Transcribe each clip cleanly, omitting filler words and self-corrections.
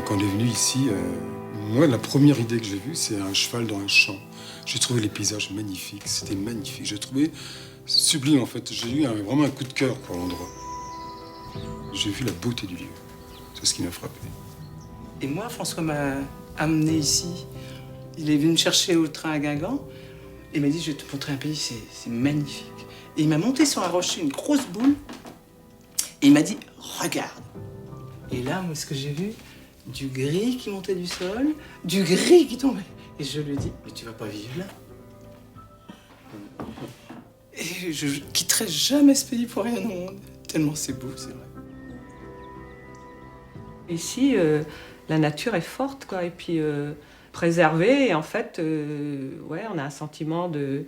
Quand on est venu ici, moi, la première idée que j'ai vue, c'est un cheval dans un champ. J'ai trouvé les paysages magnifiques, c'était magnifique. J'ai trouvé sublime, en fait. J'ai eu vraiment un coup de cœur pour l'endroit. J'ai vu la beauté du lieu. C'est ce qui m'a frappé. Et moi, François m'a amené ici. Il est venu me chercher au train à Guingamp. Et il m'a dit, je vais te montrer un pays, c'est magnifique. Et il m'a monté sur un rocher, une grosse boule. Et il m'a dit, regarde. Et là, moi, ce que j'ai vu, du gris qui montait du sol, du gris qui tombait. Et je lui ai dit, mais tu vas pas vivre là. Et je quitterai jamais ce pays pour rien au monde. Tellement c'est beau, c'est vrai. Ici, la nature est forte, quoi, et puis préservée. Et en fait, ouais, on a un sentiment de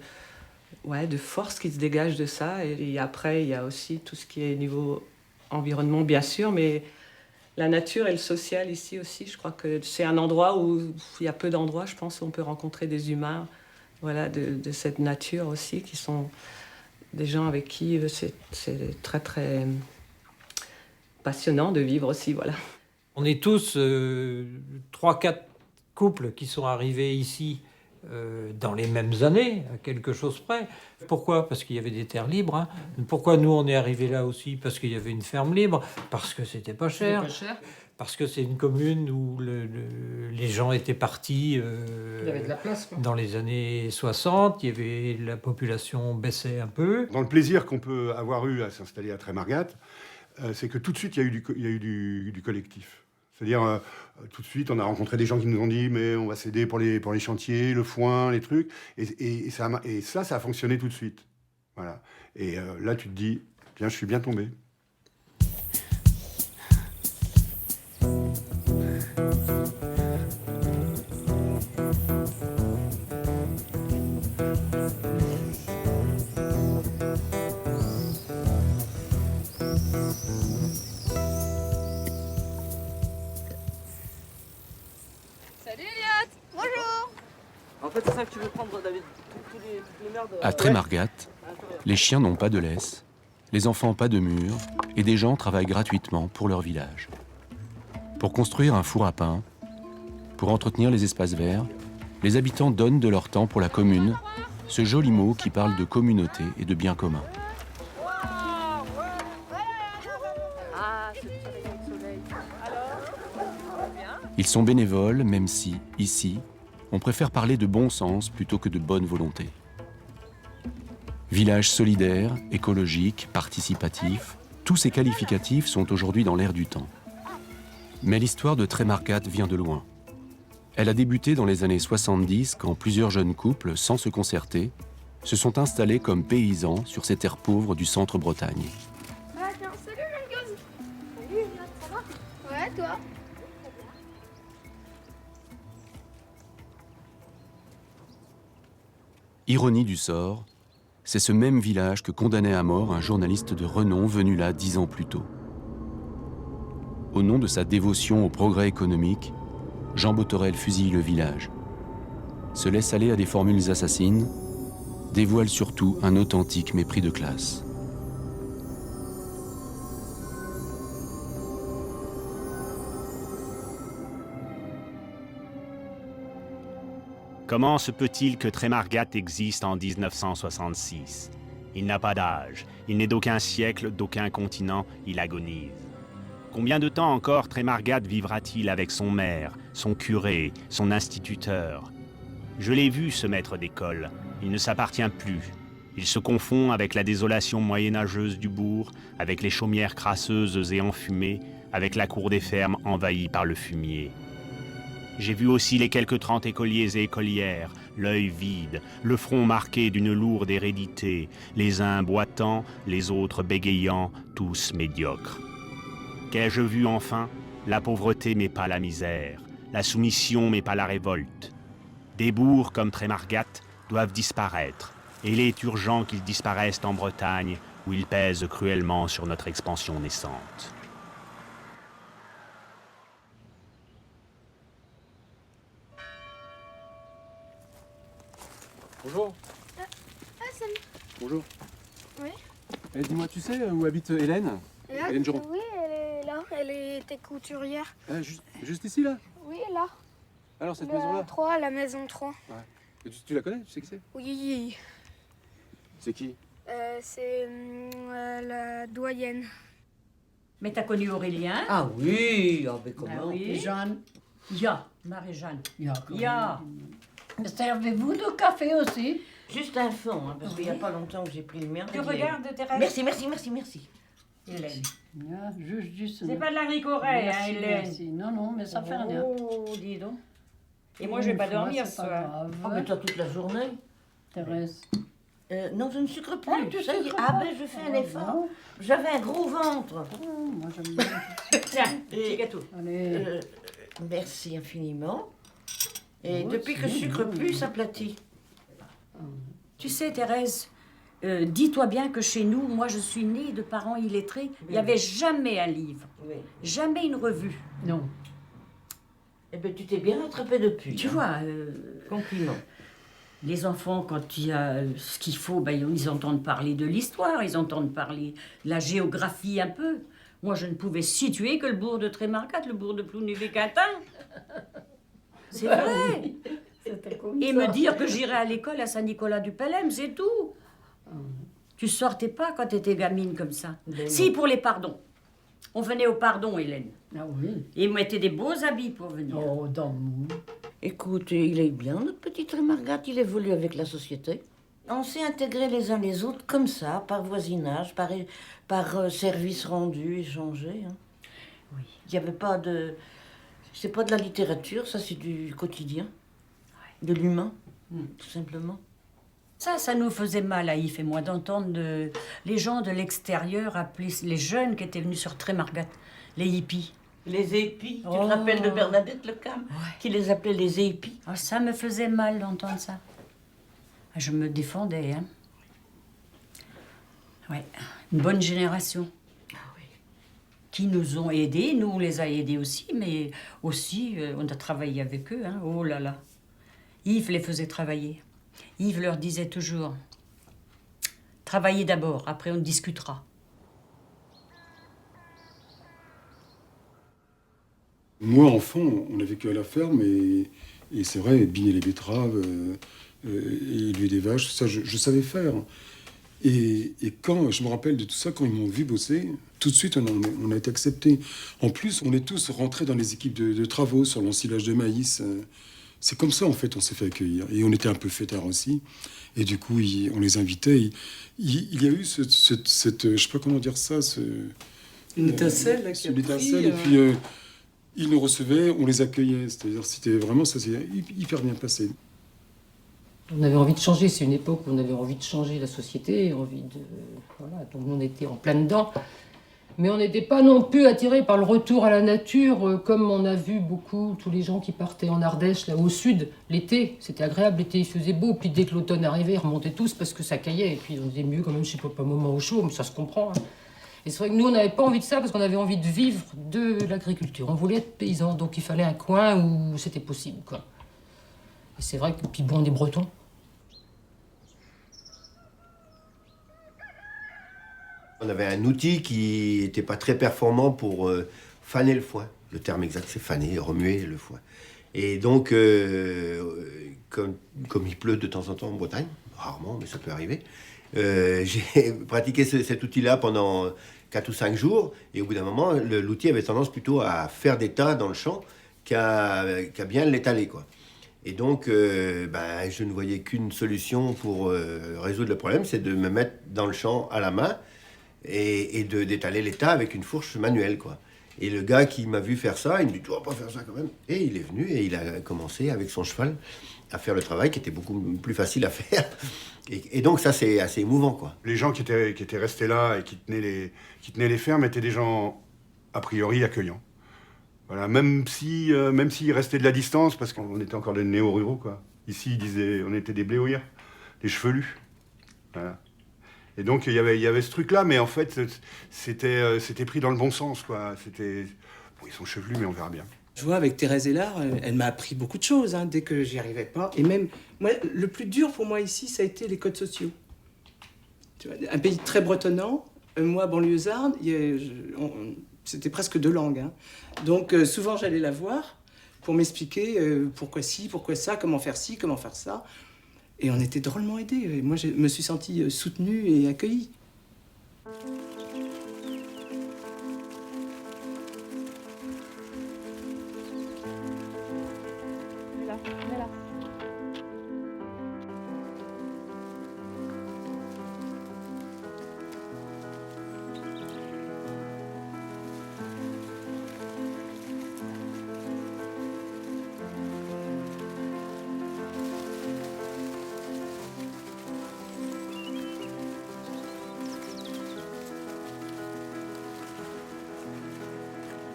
force qui se dégage de ça. Et après, il y a aussi tout ce qui est niveau environnement, bien sûr, mais la nature et le social ici aussi, je crois que c'est un endroit où il y a peu d'endroits, je pense, où on peut rencontrer des humains, voilà, de cette nature aussi, qui sont des gens avec qui c'est très, très passionnant de vivre aussi, voilà. On est tous 3-4 couples qui sont arrivés ici dans les mêmes années, à quelque chose près. Pourquoi? Parce qu'il y avait des terres libres. Hein. Pourquoi nous, on est arrivés là aussi? Parce qu'il y avait une ferme libre, parce que c'était pas cher. Parce que c'est une commune où les gens étaient partis il y avait de la place, quoi. Dans les années 60, la population baissait un peu. Dans le plaisir qu'on peut avoir eu à s'installer à Trémargat, c'est que tout de suite, il y a eu du collectif. C'est-à-dire, tout de suite, on a rencontré des gens qui nous ont dit « mais on va s'aider pour les chantiers, le foin, les trucs ». Et ça a fonctionné tout de suite. Voilà. Et là, tu te dis « tiens, je suis bien tombé ». En fait, c'est ça que tu veux prendre, David. Toutes les merdes. À Trémargat, les chiens n'ont pas de laisse, les enfants pas de mur, et des gens travaillent gratuitement pour leur village. Pour construire un four à pain, pour entretenir les espaces verts, les habitants donnent de leur temps pour la commune, ce joli mot qui parle de communauté et de bien commun. Ils sont bénévoles, même si, ici, on préfère parler de bon sens plutôt que de bonne volonté. Village solidaire, écologique, participatif, tous ces qualificatifs sont aujourd'hui dans l'air du temps. Mais l'histoire de Trémargat vient de loin. Elle a débuté dans les années 70 quand plusieurs jeunes couples, sans se concerter, se sont installés comme paysans sur ces terres pauvres du centre Bretagne. Ah, tiens, salut Mangoz. Salut, ça va? Ouais, toi? Ironie du sort, c'est ce même village que condamnait à mort un journaliste de renom venu là 10 ans plus tôt. Au nom de sa dévotion au progrès économique, Jean Botorel fusille le village, se laisse aller à des formules assassines, dévoile surtout un authentique mépris de classe. Comment se peut-il que Trémargat existe en 1966? Il n'a pas d'âge, il n'est d'aucun siècle, d'aucun continent, il agonise. Combien de temps encore Trémargat vivra-t-il avec son maire, son curé, son instituteur? Je l'ai vu, ce maître d'école, il ne s'appartient plus. Il se confond avec la désolation moyenâgeuse du bourg, avec les chaumières crasseuses et enfumées, avec la cour des fermes envahie par le fumier. J'ai vu aussi les quelques 30 écoliers et écolières, l'œil vide, le front marqué d'une lourde hérédité, les uns boitant, les autres bégayant, tous médiocres. Qu'ai-je vu enfin? La pauvreté mais pas la misère, la soumission mais pas la révolte. Des bourgs comme Trémargat doivent disparaître, et il est urgent qu'ils disparaissent en Bretagne, où ils pèsent cruellement sur notre expansion naissante. Bonjour. Ah, salut. Bonjour. Oui. Dis-moi, tu sais où habite Hélène? Hélène Geron. Oui, elle est là. Elle est j'étais couturière. Ah, juste ici, là? Oui, là. Alors, cette maison-là? 3, la maison 3. Ouais. Et tu la connais? Tu sais qui c'est? Oui. C'est qui? C'est la doyenne. Mais t'as connu Aurélien? Ah oui, mais comment? Ah oui. Jeanne. Ya, Marie-Jeanne. Ya. Servez-vous du café aussi? Juste un fond, hein, parce qu'il n'y a pas longtemps que j'ai pris le mien. Tu regardes, Thérèse? Merci. Hélène. Ja, juste. C'est pas de la ricorée, hein, Hélène? Merci. Non, mais ça fait rien. Oh, dis donc. Et moi, je vais pas dormir ce soir. Oh, mais toi, toute la journée? Thérèse. Non, je ne sucre plus. Ah, tu Ça y est. sucres Ah, pas? ben, je fais un effort. Non. J'avais un gros ventre. Moi, j'aime bien. Tiens, petit gâteau. Allez. Merci infiniment. Et Moi depuis que je aussi, sucre plus, ça platit. Tu sais, Thérèse, dis-toi bien que chez nous, moi, je suis née de parents illettrés. Il n'y avait jamais un livre, Oui. jamais une revue. Non. Eh bien, tu t'es bien rattrapé depuis. Tu hein. vois, Compliment. les enfants, quand il y a ce qu'il faut, ben, ils entendent parler de l'histoire, ils entendent parler de la géographie un peu. Moi, je ne pouvais situer que le bourg de Trémargat, le bourg de Plounévé-Quintin. C'est vrai. Et me dire que j'irais à l'école à Saint-Nicolas-du-Pelem, c'est tout. Tu sortais pas quand tu étais gamine comme ça. Ben Si, non. pour les pardons. On venait au pardon, Hélène. Ah oui. Et ils mettaient des beaux habits pour venir. Oh, d'amour. Écoute, il est bien, notre petit Trémargat, il évolue avec la société. On s'est intégrés les uns les autres comme ça, par voisinage, par service rendu, échangé. Hein. Oui. Il n'y avait pas de... C'est pas de la littérature, ça c'est du quotidien, de l'humain, tout simplement. Ça nous faisait mal à Yves et moi d'entendre les gens de l'extérieur appeler les jeunes qui étaient venus sur Trémargat, les hippies. Les épis, tu Oh. te rappelles de Bernadette Lecam, qui les appelait les épis. Ah, ça me faisait mal d'entendre ça. Ah, je me défendais, hein. Ouais, une bonne génération. Qui nous ont aidés, nous on les a aidés aussi, mais aussi on a travaillé avec eux, hein. Oh là là. Yves les faisait travailler. Yves leur disait toujours, travaillez d'abord, après on discutera. Moi, enfant, on a vécu à la ferme et c'est vrai, biner les betteraves, élever des vaches, tout ça, je savais faire. Et quand je me rappelle de tout ça, quand ils m'ont vu bosser, tout de suite, on a été acceptés. En plus, on est tous rentrés dans les équipes de travaux sur l'ensilage de maïs. C'est comme ça, en fait, on s'est fait accueillir. Et on était un peu fêtards aussi. Et du coup, on les invitait. Il y a eu cette je sais pas comment dire ça, Une étincelle, là, qui a une étincelle. pris, Et puis, ils nous recevaient, on les accueillait. C'est-à-dire, c'était vraiment, ça s'est hyper bien passé. On avait envie de changer, c'est une époque où on avait envie de changer la société, voilà, donc on était en plein dedans. Mais on n'était pas non plus attirés par le retour à la nature, comme on a vu beaucoup, tous les gens qui partaient en Ardèche, là au sud, l'été, c'était agréable, l'été il faisait beau, puis dès que l'automne arrivait, ils remontaient tous parce que ça caillait, et puis on faisait mieux quand même, je sais pas un moment au chaud, mais ça se comprend. Hein. Et c'est vrai que nous, on n'avait pas envie de ça parce qu'on avait envie de vivre de l'agriculture. On voulait être paysans, donc il fallait un coin où c'était possible, quoi. Et c'est vrai que, puis bon, on est bretons. On avait un outil qui n'était pas très performant pour faner le foin. Le terme exact, c'est faner, remuer le foin. Et donc, comme il pleut de temps en temps en Bretagne, rarement, mais ça peut arriver, j'ai pratiqué cet outil-là pendant 4 ou 5 jours. Et au bout d'un moment, l'outil avait tendance plutôt à faire des tas dans le champ qu'à bien l'étaler, quoi. Et donc, je ne voyais qu'une solution pour résoudre le problème, c'est de me mettre dans le champ à la main et d'étaler les tas avec une fourche manuelle, quoi. Et le gars qui m'a vu faire ça, il me dit « Tu vas pas faire ça quand même ?» Et il est venu et il a commencé avec son cheval à faire le travail qui était beaucoup plus facile à faire. Et donc ça, c'est assez émouvant, quoi. Les gens qui étaient restés là et qui tenaient les fermes étaient des gens, a priori, accueillants. Voilà, même s'ils restaient de la distance, parce qu'on était encore des néo-ruraux, quoi. Ici, ils disaient, on était des bléouillards, des chevelus. Voilà. Et donc, il y avait ce truc-là, mais en fait, c'était pris dans le bon sens, quoi. Bon, ils sont chevelus, mais on verra bien. Je vois, avec Thérèse Hélard, elle m'a appris beaucoup de choses, hein, dès que j'y arrivais pas. Et même, moi, le plus dur pour moi ici, ça a été les codes sociaux. Tu vois, un pays très bretonnant, moi, banlieusarde, C'était presque 2 langues. Hein. Donc souvent j'allais la voir pour m'expliquer pourquoi ci, pourquoi ça, comment faire ci, comment faire ça. Et on était drôlement aidés. Et moi, je me suis sentie soutenue et accueillie.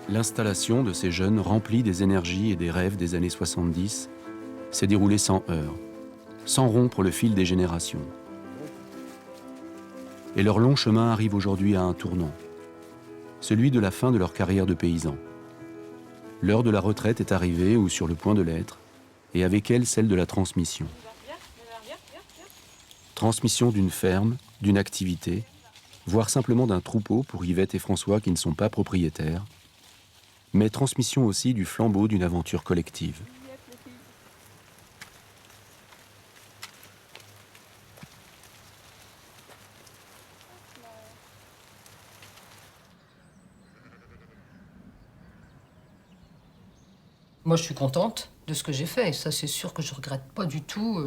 L'installation de ces jeunes remplis des énergies et des rêves des années 70 s'est déroulée sans heurts, sans rompre le fil des générations. Et leur long chemin arrive aujourd'hui à un tournant, celui de la fin de leur carrière de paysans. L'heure de la retraite est arrivée ou sur le point de l'être, et avec elle celle de la transmission. Transmission d'une ferme, d'une activité, voire simplement d'un troupeau pour Yvette et François qui ne sont pas propriétaires, mais transmission aussi du flambeau d'une aventure collective. Moi, je suis contente de ce que j'ai fait. Ça, c'est sûr que je regrette pas du tout.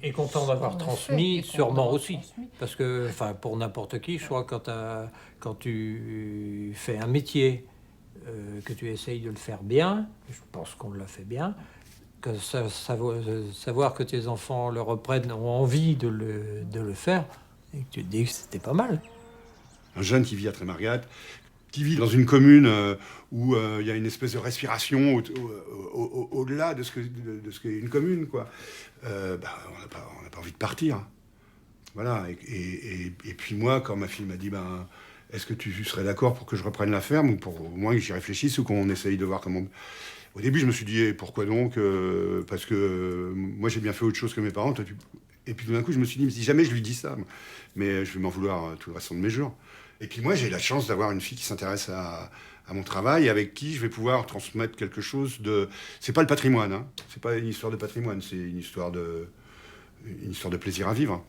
Et content d'avoir transmis, sûrement aussi. Parce que, enfin, pour n'importe qui, je crois, quand tu fais un métier, que tu essayes de le faire bien, je pense qu'on l'a fait bien, que savoir que tes enfants le reprennent, ont envie de le faire, et que tu te dis que c'était pas mal. Un jeune qui vit à Trémargat, qui vit dans une commune où il y a une espèce de respiration au-delà de ce qu'est une commune, quoi. On n'a pas envie de partir. Voilà. Et puis moi, quand ma fille m'a dit, est-ce que tu serais d'accord pour que je reprenne la ferme, ou pour au moins que j'y réfléchisse, ou qu'on essaye de voir comment... Au début, je me suis dit, pourquoi donc parce que moi, j'ai bien fait autre chose que mes parents. Et puis tout d'un coup, je me suis dit, si jamais je lui dis ça, mais je vais m'en vouloir tout le restant de mes jours. Et puis moi, j'ai la chance d'avoir une fille qui s'intéresse à mon travail, avec qui je vais pouvoir transmettre quelque chose de... C'est pas le patrimoine, hein. C'est pas une histoire de patrimoine, c'est une histoire de plaisir à vivre.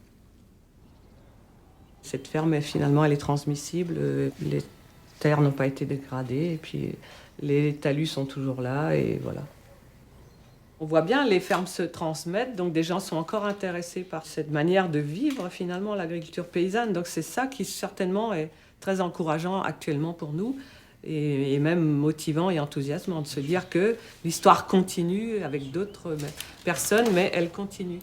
Cette ferme, finalement, elle est transmissible. Les terres n'ont pas été dégradées, et puis les talus sont toujours là, et voilà. On voit bien, les fermes se transmettent, donc des gens sont encore intéressés par cette manière de vivre, finalement, l'agriculture paysanne. Donc c'est ça qui, certainement, est très encourageant actuellement pour nous, et même motivant et enthousiasmant, de se dire que l'histoire continue avec d'autres personnes, mais elle continue.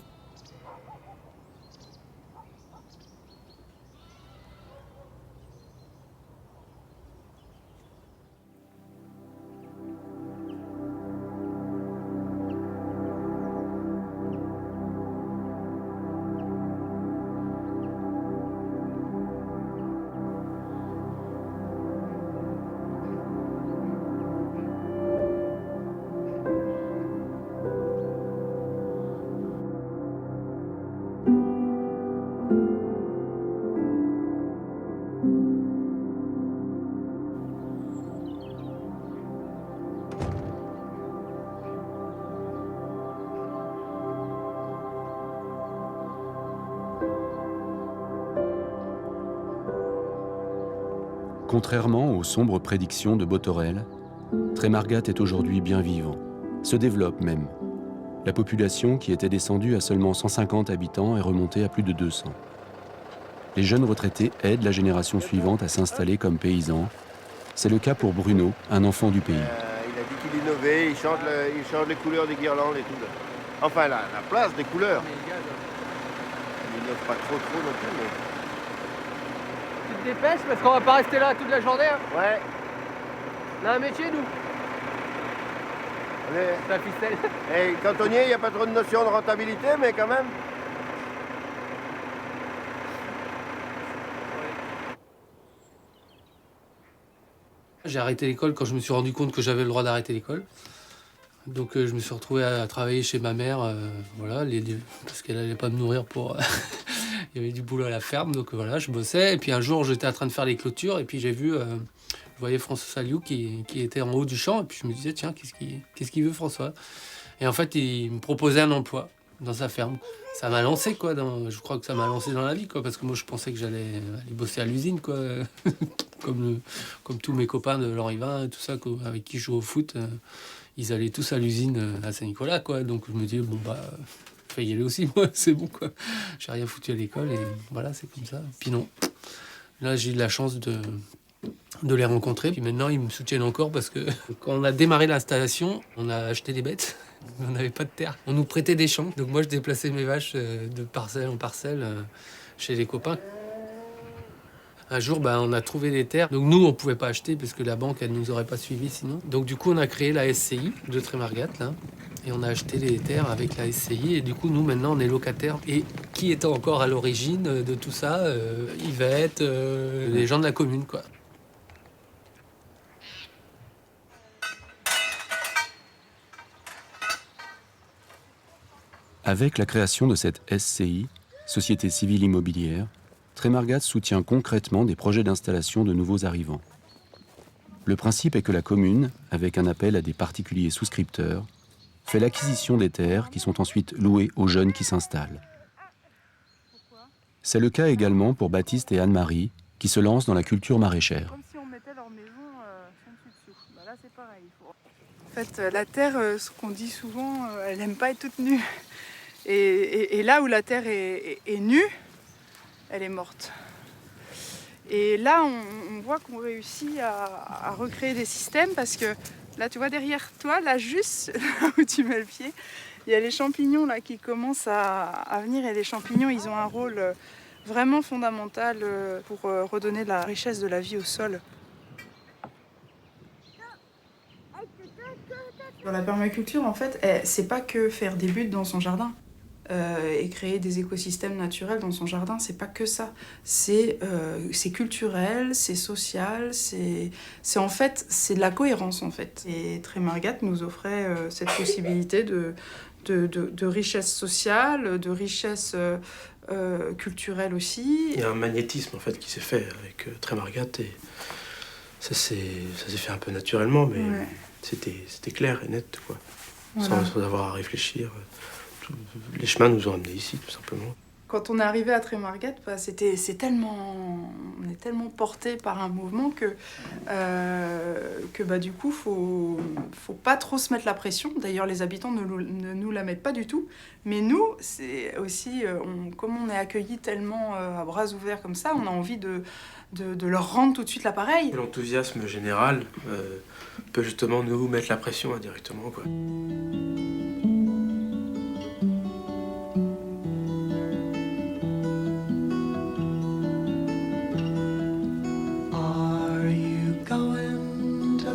Contrairement aux sombres prédictions de Botorel, Trémargat est aujourd'hui bien vivant, se développe même. La population, qui était descendue à seulement 150 habitants, est remontée à plus de 200. Les jeunes retraités aident la génération suivante à s'installer comme paysans. C'est le cas pour Bruno, un enfant du pays. Il a dit qu'il innovait, il change les couleurs des guirlandes et tout. Enfin, la place des couleurs. Il n'innove pas trop non plus, mais... Tu te dépêches parce qu'on va pas rester là toute la journée. Hein. Ouais. On a un métier, nous. La ficelle. Et cantonnier, il n'y a pas trop de notion de rentabilité, mais quand même. J'ai arrêté l'école quand je me suis rendu compte que j'avais le droit d'arrêter l'école. Donc je me suis retrouvé à travailler chez ma mère, voilà, parce qu'elle n'allait pas me nourrir pour... Il y avait du boulot à la ferme, donc voilà, je bossais. Et puis un jour, j'étais en train de faire les clôtures, et puis j'ai vu Je voyais François Saliou qui était en haut du champ, et puis je me disais, tiens, qu'est-ce qu'il veut François? Et en fait, il me proposait un emploi dans sa ferme. Ça m'a lancé, quoi. Je crois que ça m'a lancé dans la vie, quoi, parce que moi, je pensais que j'allais aller bosser à l'usine, quoi. comme tous mes copains de Lorivin et tout ça, quoi, avec qui je joue au foot, ils allaient tous à l'usine à Saint-Nicolas, quoi. Donc je me disais, bon, bah, faut y aller aussi, moi, c'est bon, quoi. J'ai rien foutu à l'école, et voilà, c'est comme ça. Puis non. Là, j'ai eu la chance de les rencontrer. Puis maintenant, ils me soutiennent encore parce que quand on a démarré l'installation, on a acheté des bêtes. On n'avait pas de terre. On nous prêtait des champs. Donc moi, je déplaçais mes vaches de parcelle en parcelle chez les copains. Un jour, on a trouvé des terres. Donc nous, on ne pouvait pas acheter parce que la banque, elle ne nous aurait pas suivis sinon. Donc du coup, on a créé la SCI de Trémargat, là. Et on a acheté les terres avec la SCI. Et du coup, nous, maintenant, on est locataires. Et qui était encore à l'origine de tout ça Yvette, les gens de la commune, quoi. Avec la création de cette SCI, Société Civile Immobilière, Trémargat soutient concrètement des projets d'installation de nouveaux arrivants. Le principe est que la commune, avec un appel à des particuliers souscripteurs, fait l'acquisition des terres qui sont ensuite louées aux jeunes qui s'installent. C'est le cas également pour Baptiste et Anne-Marie, qui se lancent dans la culture maraîchère. Comme si on mettait leur maison sans dessus. Là, c'est pareil. En fait, la terre, ce qu'on dit souvent, elle n'aime pas être toute nue. Et là où la terre est nue, elle est morte. Et là, on voit qu'on réussit à recréer des systèmes parce que là, tu vois derrière toi, là juste, là où tu mets le pied, il y a les champignons là qui commencent à venir. Et les champignons, ils ont un rôle vraiment fondamental pour redonner de la richesse de la vie au sol. Dans la permaculture, en fait, c'est pas que faire des buttes dans son jardin. Et créer des écosystèmes naturels dans son jardin, c'est pas que ça. C'est culturel, c'est social, c'est en fait, c'est de la cohérence en fait. Et Trémargat nous offrait cette possibilité de richesse sociale, de richesse culturelle aussi. Il y a un magnétisme en fait qui s'est fait avec Trémargat et ça s'est fait un peu naturellement, mais ouais. C'était clair et net, quoi. Voilà. Sans avoir à réfléchir. Les chemins nous ont amenés ici, tout simplement. Quand on est arrivé à Trémargat, on est tellement porté par un mouvement que du coup, faut pas trop se mettre la pression. D'ailleurs, les habitants ne nous la mettent pas du tout. Mais nous, c'est aussi, comme on est accueillis tellement à bras ouverts comme ça, on a envie de leur rendre tout de suite l'appareil. L'enthousiasme général peut justement nous mettre la pression indirectement, quoi.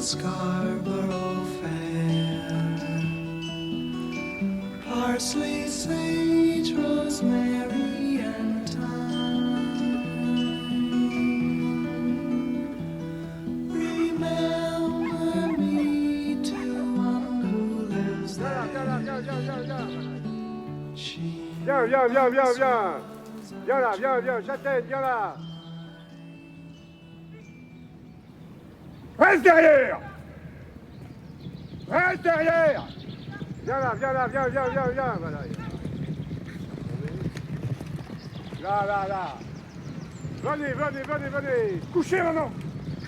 Scarborough Fair. Parsley, sage, rosemary, and thyme. Remember me to one who lives there. Viens. Viens là, viens, Châtaigne, viens là. Reste derrière! Reste derrière! Viens là, voilà. Là. Venez. Couchez, maman!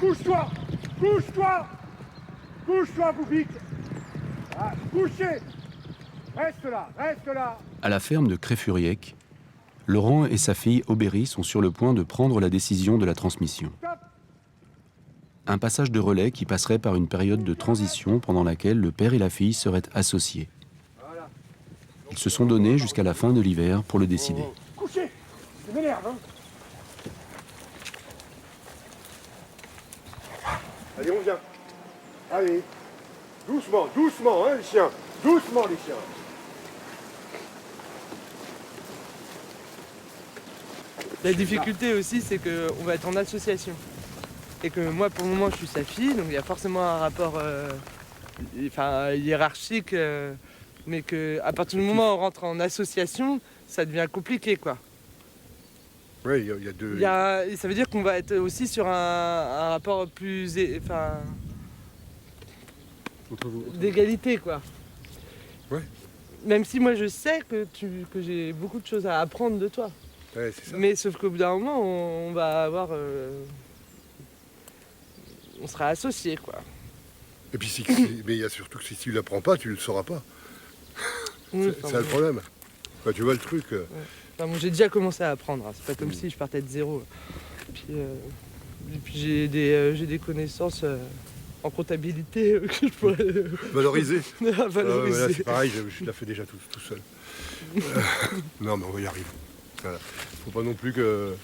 Couche-toi, Boubique! Ah, couchez! Reste là! À la ferme de Créfuriec, Laurent et sa fille Aubéry sont sur le point de prendre la décision de la transmission. Un passage de relais qui passerait par une période de transition pendant laquelle le père et la fille seraient associés. Ils se sont donnés jusqu'à la fin de l'hiver pour le décider. Couchez! Ça m'énerve, hein? Allez, on vient. Allez. Doucement, hein, les chiens. Doucement, les chiens. La difficulté aussi, c'est qu'on va être en association. Et que moi, pour le moment, je suis sa fille, donc il y a forcément un rapport hiérarchique, mais qu'à partir du moment où on rentre en association, ça devient compliqué, quoi. Allez, on vient. Doucement, hein, les chiens. Doucement, les chiens. La difficulté aussi, c'est qu'on va être en association et que moi, pour le moment, je suis sa fille, donc il y a forcément un rapport, il y a un rapport hiérarchique, mais qu'à partir du moment où on rentre en association, ça devient compliqué, quoi. Oui, il y a deux. Ça veut dire qu'on va être aussi sur un rapport plus. Enfin. Entre vous. D'égalité, quoi. Ouais. Même si moi je sais que j'ai beaucoup de choses à apprendre de toi. Ouais, c'est ça. Mais sauf qu'au bout d'un moment, on va avoir. On sera associés, quoi. Et puis, mais il y a surtout que si tu ne l'apprends pas, tu ne le sauras pas. Oui, c'est ça le problème. Enfin, tu vois le truc. Ouais. Enfin, moi, j'ai déjà commencé à apprendre. Hein. C'est pas comme si je partais de zéro. Et puis j'ai des connaissances en comptabilité que je pourrais valoriser. valoriser. Là, c'est pareil, je la fais déjà tout seul. Non, mais on va y arriver. Voilà. Faut pas non plus que.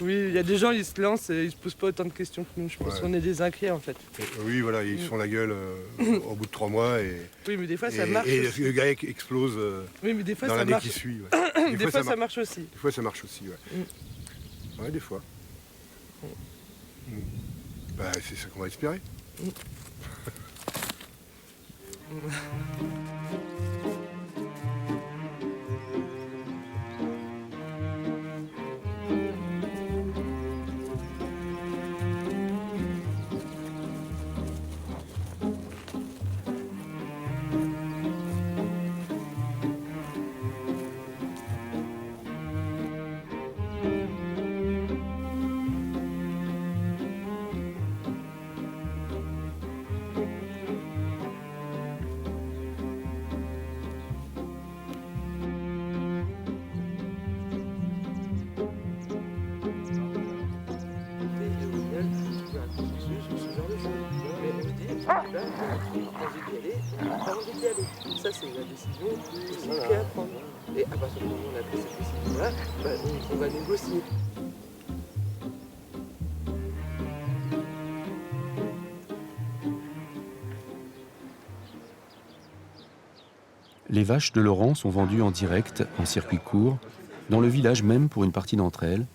Oui, il y a des gens, ils se lancent et ils se posent pas autant de questions que nous. Je pense qu'on est des inquiets en fait. Oui, voilà, ils se font la gueule au bout de 3 mois et. Oui, mais des fois ça marche. Et aussi. le gars explose oui, mais des fois, dans ça l'année marche. qui suit. Ouais. Des fois ça marche aussi. Des fois ça marche aussi, ouais. Ouais, des fois. Bah, c'est ça qu'on va espérer. Ça, c'est la décision aussi qu'il y a à prendre. Et à partir du moment où on a pris cette décision-là, on va négocier. Les vaches de Laurent sont vendues en direct, en circuit court, dans le village même pour une partie d'entre elles,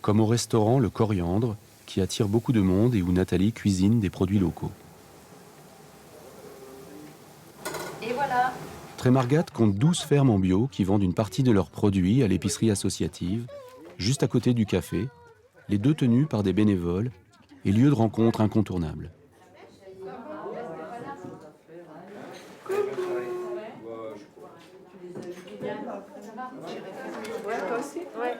comme au restaurant Le Coriandre, qui attire beaucoup de monde et où Nathalie cuisine des produits locaux. Et voilà. Trémargat compte 12 fermes en bio qui vendent une partie de leurs produits à l'épicerie associative, juste à côté du café, les deux tenues par des bénévoles et lieu de rencontre incontournable. Ouais, toi aussi? Ouais.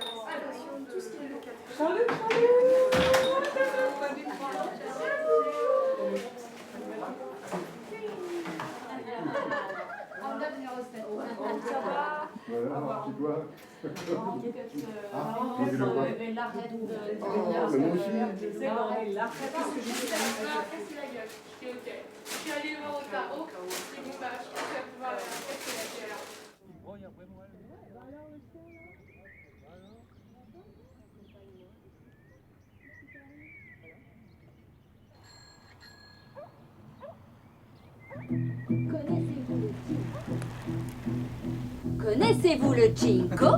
Connaissez-vous le Jinko?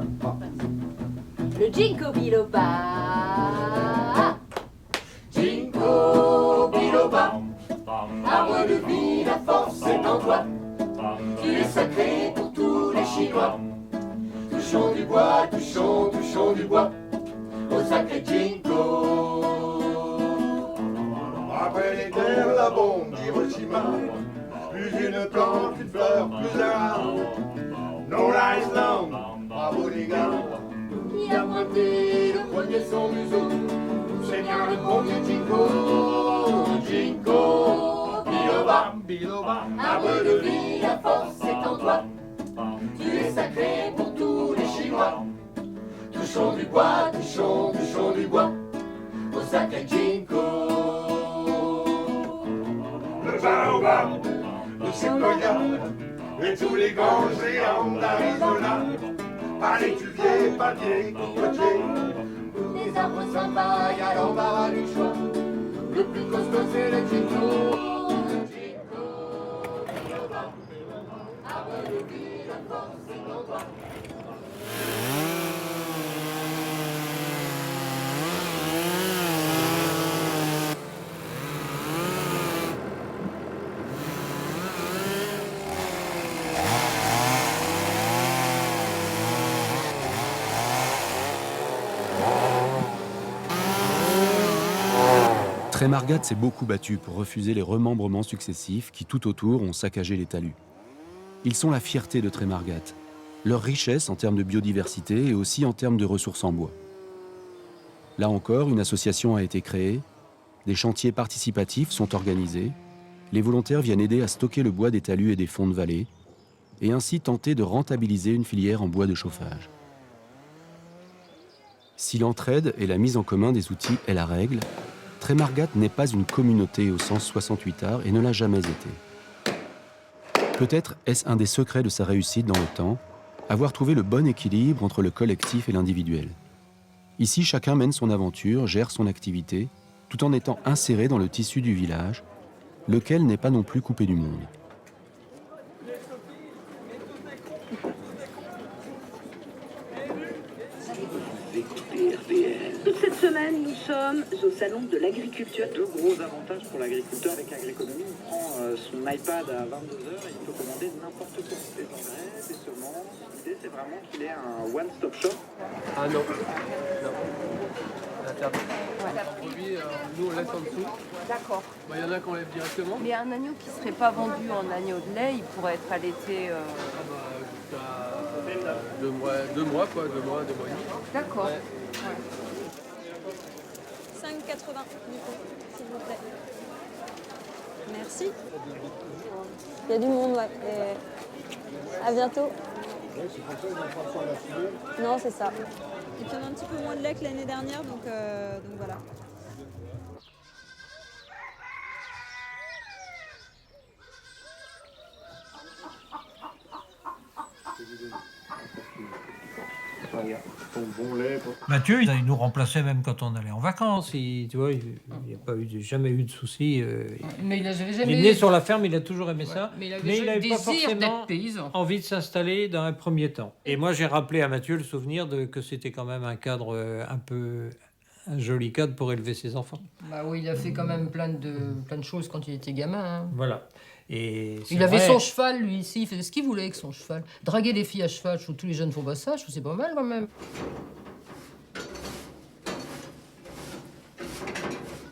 Le Jinko biloba. Jinko biloba, arbre de vie, la force est en toi. Tu es sacré pour tous les Chinois. Touchons du bois, touchons du bois, au sacré Jinko. Après les guerres, la bombe d'Hiroshima, plus une plante, une fleur, plus un arbre. No Island, bravo les gars, qui a pointé le premier son museau. C'est bien le bon vieux Jinko, Jinko, biloba, biloba, arbre de vie, la force est en toi. Tu es sacré pour tous les Chinois. Touchons du bois, touchons du bois, au sacré Jinko. Le baobab, le séquoia, et tous les grands géants d'Arizona, par l'étuvier, papier, cocotier, des arbres sympas, y a l'embarras du choix. Le plus costaud c'est le Jinko, arbre de vie, la force est en toi. Trémargat s'est beaucoup battu pour refuser les remembrements successifs qui, tout autour, ont saccagé les talus. Ils sont la fierté de Trémargat, leur richesse en termes de biodiversité et aussi en termes de ressources en bois. Là encore, une association a été créée, des chantiers participatifs sont organisés, les volontaires viennent aider à stocker le bois des talus et des fonds de vallée, et ainsi tenter de rentabiliser une filière en bois de chauffage. Si l'entraide et la mise en commun des outils est la règle, Trémargat n'est pas une communauté au sens 68 art et ne l'a jamais été. Peut-être est-ce un des secrets de sa réussite dans le temps, avoir trouvé le bon équilibre entre le collectif et l'individuel. Ici, chacun mène son aventure, gère son activité, tout en étant inséré dans le tissu du village, lequel n'est pas non plus coupé du monde. Cette semaine, nous sommes au salon de l'agriculture. Deux gros avantages pour l'agriculteur avec Agriconomie. Il prend son iPad à 22h et il peut commander n'importe quoi. Des engrais, des semences. L'idée, c'est vraiment qu'il ait un one-stop shop. Ah non. Interdit. Produit, nous on laisse en dessous. D'accord. Il y en a qui enlèvent directement. Mais un agneau qui ne serait pas vendu en agneau de lait, il pourrait être allaité. Jusqu'à 2 mois, quoi. 2 mois et demi. D'accord. Ouais. Ouais. 5,80 du coup, s'il vous plaît. Merci. Il y a du monde, ouais. Et à bientôt. Non, c'est ça. Il donne un petit peu moins de lait que l'année dernière, donc voilà. Mathieu, il nous remplaçait même quand on allait en vacances. Tu vois, il n'y a pas jamais eu de soucis. Mais il n'avait jamais Il est né sur la ferme, il a toujours aimé ça. Mais il Mais il avait n'avait pas désir forcément d'être paysan. envie de s'installer dans un premier temps. Et moi, j'ai rappelé à Mathieu le souvenir que c'était quand même un cadre un joli cadre pour élever ses enfants. Bah oui, il a fait quand même plein de choses quand il était gamin. Hein. Voilà. Et il avait son cheval, lui, ici. Il faisait ce qu'il voulait avec son cheval. Draguer les filles à cheval, je trouve que tous les jeunes font pas ça. Je trouve que c'est pas mal quand même.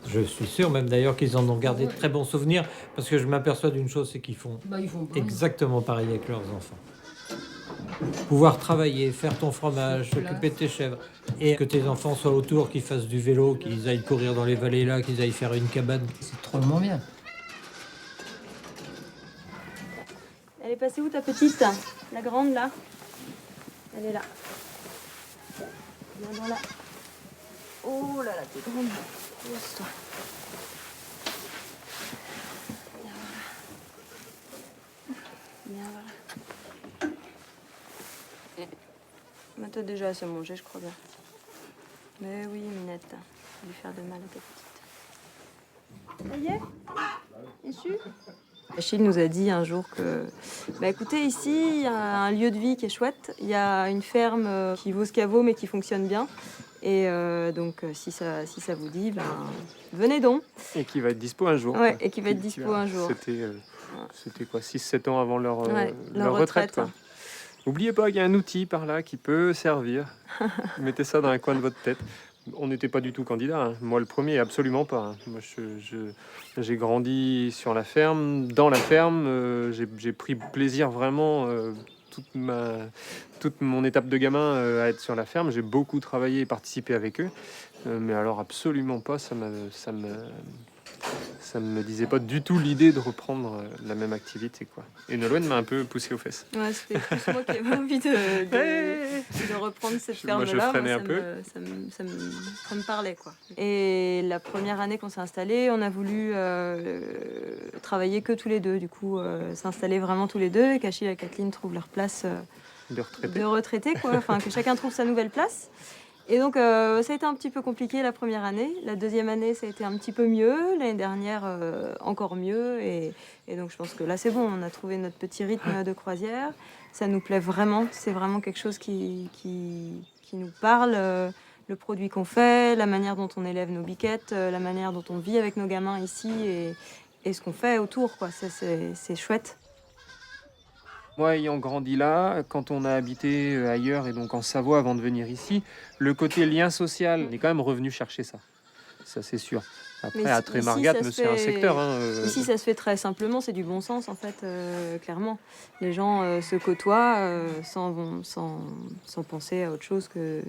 Je suis sûr même d'ailleurs qu'ils en ont gardé de très bons souvenirs, parce que je m'aperçois d'une chose, c'est qu'ils font exactement pareil avec leurs enfants. Pouvoir travailler, faire ton fromage, s'occuper de tes chèvres, et que tes enfants soient autour, qu'ils fassent du vélo, qu'ils aillent courir dans les vallées là, qu'ils aillent faire une cabane. C'est drôlement bien. Elle est passée où ta petite? La grande là? Elle est là. Viens dans là. Oh là là, t'es grande. Pose-toi. Viens voilà. Mais t'as déjà assez mangé, je crois bien. Mais oui, Minette, ça va lui faire de mal à ta petite. Ça y est? Issu? Achille nous a dit un jour que, écoutez, ici, il y a un lieu de vie qui est chouette. Il y a une ferme qui vaut ce qu'elle vaut, mais qui fonctionne bien. Et donc, si ça vous dit, venez donc. Et qui va être dispo un jour. Ouais, et qui va être dispo un jour. C'était quoi, 6-7 ans avant leur retraite. Quoi. N'oubliez pas qu'il y a un outil par là qui peut servir. Mettez ça dans un coin de votre tête. On n'était pas du tout candidat. Hein. Moi, le premier, absolument pas. Hein. Moi, j'ai grandi sur la ferme. Dans la ferme, j'ai pris plaisir vraiment toute mon étape de gamin à être sur la ferme. J'ai beaucoup travaillé et participé avec eux. Mais alors, absolument pas. Ça me disait pas du tout l'idée de reprendre la même activité, quoi. Et Nolwenn m'a un peu poussé aux fesses. Ouais, c'était plus moi qui avais envie de reprendre cette ferme-là. Moi, je freinais un peu. Ça me parlait, quoi. Et la première année qu'on s'est installés, on a voulu travailler que tous les deux. Du coup, s'installer vraiment tous les deux et qu'Achille et Kathleen trouvent leur place de retraités, quoi. Enfin, que chacun trouve sa nouvelle place. Et donc, ça a été un petit peu compliqué la première année. La deuxième année, ça a été un petit peu mieux. L'année dernière, encore mieux. Et donc, je pense que là, c'est bon. On a trouvé notre petit rythme de croisière. Ça nous plaît vraiment. C'est vraiment quelque chose qui nous parle. Le produit qu'on fait, la manière dont on élève nos biquettes, la manière dont on vit avec nos gamins ici et ce qu'on fait autour, quoi. C'est chouette. Moi, ayant grandi là, quand on a habité ailleurs et donc en Savoie avant de venir ici, le côté lien social, on est quand même revenu chercher ça. Ça, c'est sûr. Après, Mais à ici, Trémargat, ça se c'est un fait- secteur. Hein, Ici, ça se fait très simplement, c'est du bon sens en fait, clairement. Les gens se côtoient sans penser à autre chose que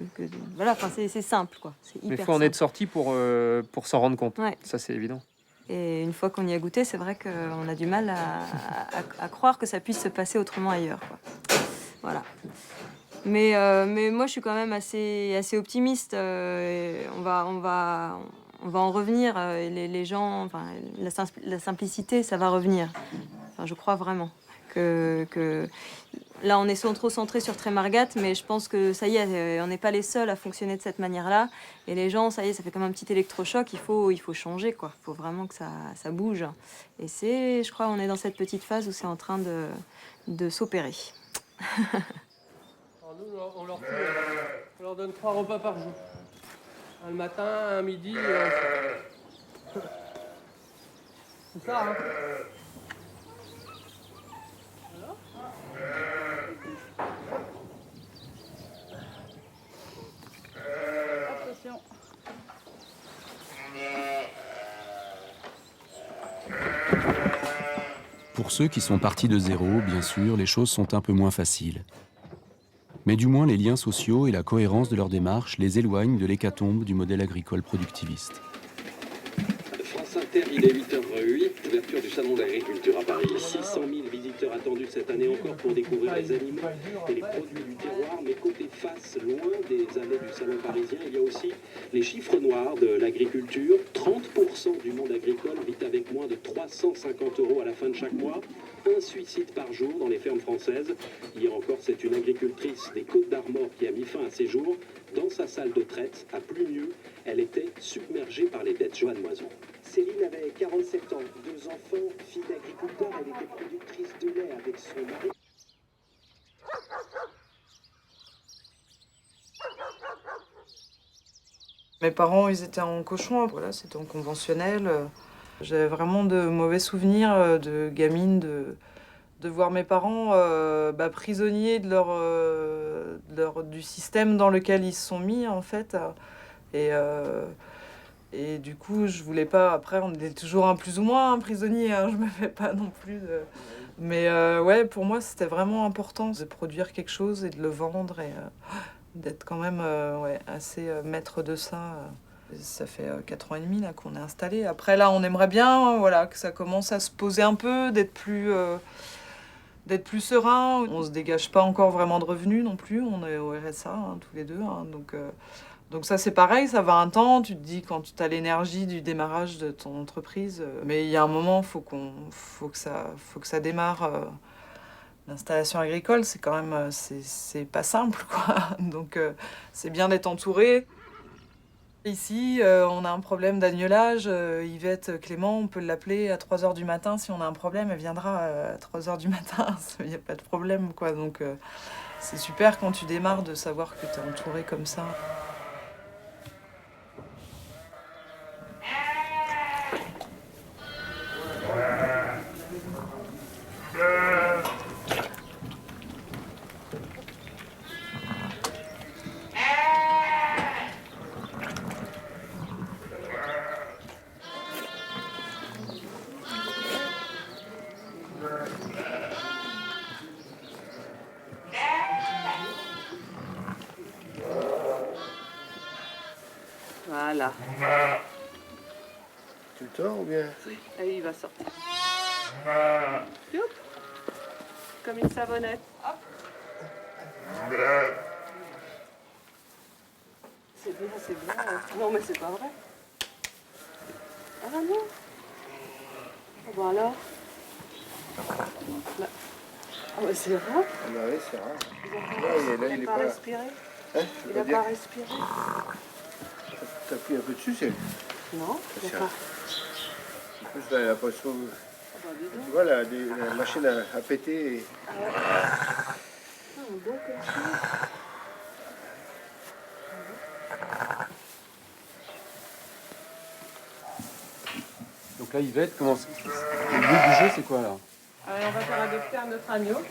voilà, enfin, c'est simple quoi. C'est Mais il hyper faut en simple. être sorti pour s'en rendre compte. Ouais. Ça, c'est évident. Et une fois qu'on y a goûté, c'est vrai qu'on a du mal à croire que ça puisse se passer autrement ailleurs, quoi. Voilà. Mais moi, je suis quand même assez optimiste. On va en revenir. Les gens, enfin, la simplicité, ça va revenir. Enfin, je crois vraiment que là, on est trop centré sur Trémargat, mais je pense que ça y est, on n'est pas les seuls à fonctionner de cette manière-là. Et les gens, ça y est, ça fait comme un petit électrochoc. Il faut changer, quoi. Il faut vraiment que ça bouge. Et je crois, on est dans cette petite phase où c'est en train de s'opérer. Alors nous, on leur donne 3 repas par jour. Un le matin, un midi et un soir. C'est ça, hein? Attention. Pour ceux qui sont partis de zéro, bien sûr, les choses sont un peu moins faciles. Mais du moins, les liens sociaux et la cohérence de leur démarche les éloignent de l'hécatombe du modèle agricole productiviste. France Inter, il est 8h08, ouverture du Salon de l'Agriculture à Paris. 600 000 visiteurs attendus cette année encore pour découvrir les aliments et les produits du terroir. Mais côté face, loin des allées du Salon parisien, il y a aussi les chiffres noirs de l'agriculture. 30% du monde agricole vit avec moins de 350 € à la fin de chaque mois. Un suicide par jour dans les fermes françaises. Hier encore, c'est une agricultrice des Côtes d'Armor qui a mis fin à ses jours. Dans sa salle de traite, à Plumieux, elle était submergée par les dettes. Joanne Moison. Céline avait 47 ans, 2 enfants, fille d'agriculteur. Elle était productrice de lait avec son mari. Mes parents, ils étaient en cochon, voilà, c'était en conventionnel. J'avais vraiment de mauvais souvenirs de gamine, de voir mes parents prisonniers du système dans lequel ils se sont mis, en fait. Et du coup, je voulais pas... Après, on est toujours un plus ou moins un prisonnier, hein, je me fais pas non plus de... Mais ouais, pour moi, c'était vraiment important de produire quelque chose et de le vendre et d'être quand même assez maître de ça. Ça fait 4 ans et demi là, qu'on est installé. Après, là, on aimerait bien que ça commence à se poser un peu, d'être plus serein. On se dégage pas encore vraiment de revenus non plus. On est au RSA, hein, tous les deux. Hein, donc ça, c'est pareil, ça va un temps. Tu te dis, quand tu as l'énergie du démarrage de ton entreprise, mais il y a un moment, faut que ça démarre. L'installation agricole, c'est quand même, c'est pas simple, quoi. Donc c'est bien d'être entouré. Ici, on a un problème d'agnelage. Yvette Clément, on peut l'appeler à 3h du matin. Si on a un problème, elle viendra à 3h du matin. Il n'y a pas de problème, quoi. Donc c'est super quand tu démarres de savoir que tu es entouré comme ça. Voilà. Tu le tords ou bien? Oui. Allez, il va sortir. Youp. Comme une savonnette. Hop. C'est bien, c'est bien. Non, mais c'est pas vrai. Ah non. Ah bon alors. Là. Ah bah c'est rare. Ah bah oui, c'est rare. Il n'a pas respiré. Hein, Il n'a pas respiré. T'appuies un peu dessus, c'est... Non, il n'a pas. En plus, la poisson... Ah bah, tu vois, la machine a pété. Et... Ah ouais. Ah, bon comme ça. Donc là, Yvette, comment c'est... Le but du jeu, c'est quoi, là? On va faire adopter un autre agneau.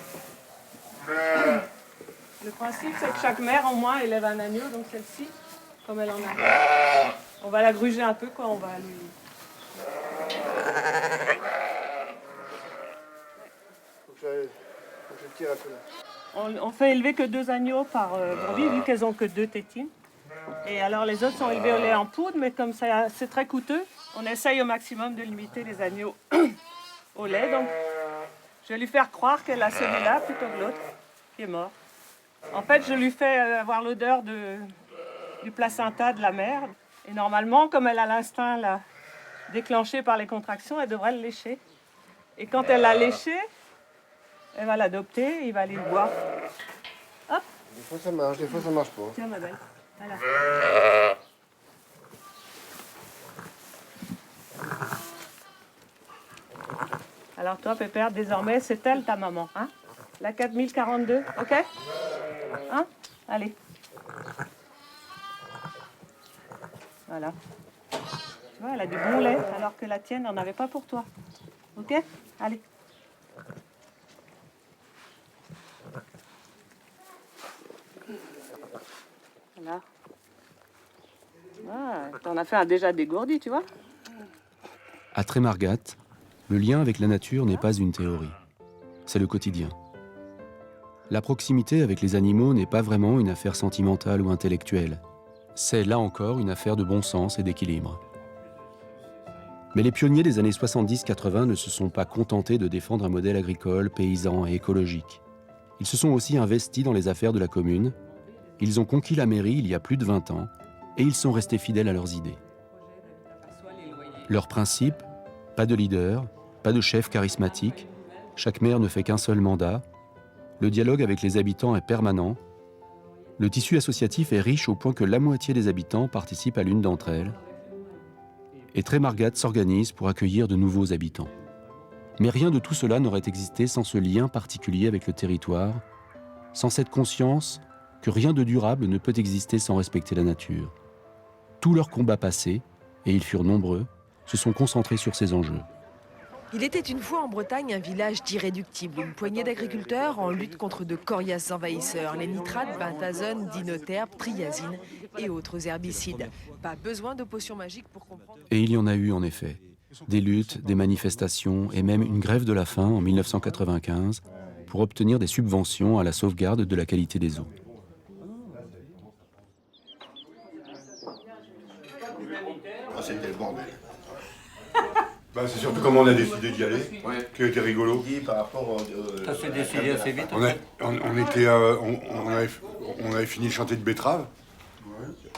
Le principe, c'est que chaque mère, au moins, élève un agneau. Donc celle-ci, comme elle en a, on va la gruger un peu, quoi. On va lui On fait élever que 2 agneaux par brebis, vu qu'elles ont que 2 tétines. Et alors les autres sont élevés au lait en poudre, mais comme ça c'est très coûteux, on essaye au maximum de limiter les agneaux au lait. Donc je vais lui faire croire qu'elle a celui-là plutôt que l'autre, qui est mort. En fait, je lui fais avoir l'odeur du placenta de la mère. Et normalement, comme elle a l'instinct là, déclenché par les contractions, elle devrait le lécher. Et quand elle l'a léché, elle va l'adopter, il va aller le boire. Hop. Des fois ça marche, des fois ça marche pas. Tiens ma belle. Voilà. Alors toi, Pépère, désormais, c'est elle ta maman, hein? La 4042, ok? Hein? Allez. Voilà. Tu vois, elle a du bon lait, alors que la tienne n'en avait pas pour toi. Ok? Allez. Voilà. Ah, t'en as fait déjà dégourdi, tu vois? À Trémargat, le lien avec la nature n'est pas une théorie. C'est le quotidien. La proximité avec les animaux n'est pas vraiment une affaire sentimentale ou intellectuelle. C'est là encore une affaire de bon sens et d'équilibre. Mais les pionniers des années 70-80 ne se sont pas contentés de défendre un modèle agricole, paysan et écologique. Ils se sont aussi investis dans les affaires de la commune. Ils ont conquis la mairie il y a plus de 20 ans et ils sont restés fidèles à leurs idées. Leurs principes, pas de leader, pas de chef charismatique, chaque maire ne fait qu'un seul mandat, le dialogue avec les habitants est permanent, le tissu associatif est riche au point que la moitié des habitants participent à l'une d'entre elles, et Trémargat s'organise pour accueillir de nouveaux habitants. Mais rien de tout cela n'aurait existé sans ce lien particulier avec le territoire, sans cette conscience que rien de durable ne peut exister sans respecter la nature. Tous leurs combats passés, et ils furent nombreux, se sont concentrés sur ces enjeux. Il était une fois en Bretagne un village d'irréductibles, une poignée d'agriculteurs en lutte contre de coriaces envahisseurs, les nitrates, bentazone, dinoterpes, triazine et autres herbicides. Pas besoin de potions magiques pour comprendre. Et il y en a eu en effet. Des luttes, des manifestations et même une grève de la faim en 1995 pour obtenir des subventions à la sauvegarde de la qualité des eaux. C'était le bordel. Bah, c'est surtout comment on a décidé d'y aller, qui a été rigolo. Par rapport ça s'est décidé assez vite. On avait fini le chantier de betterave.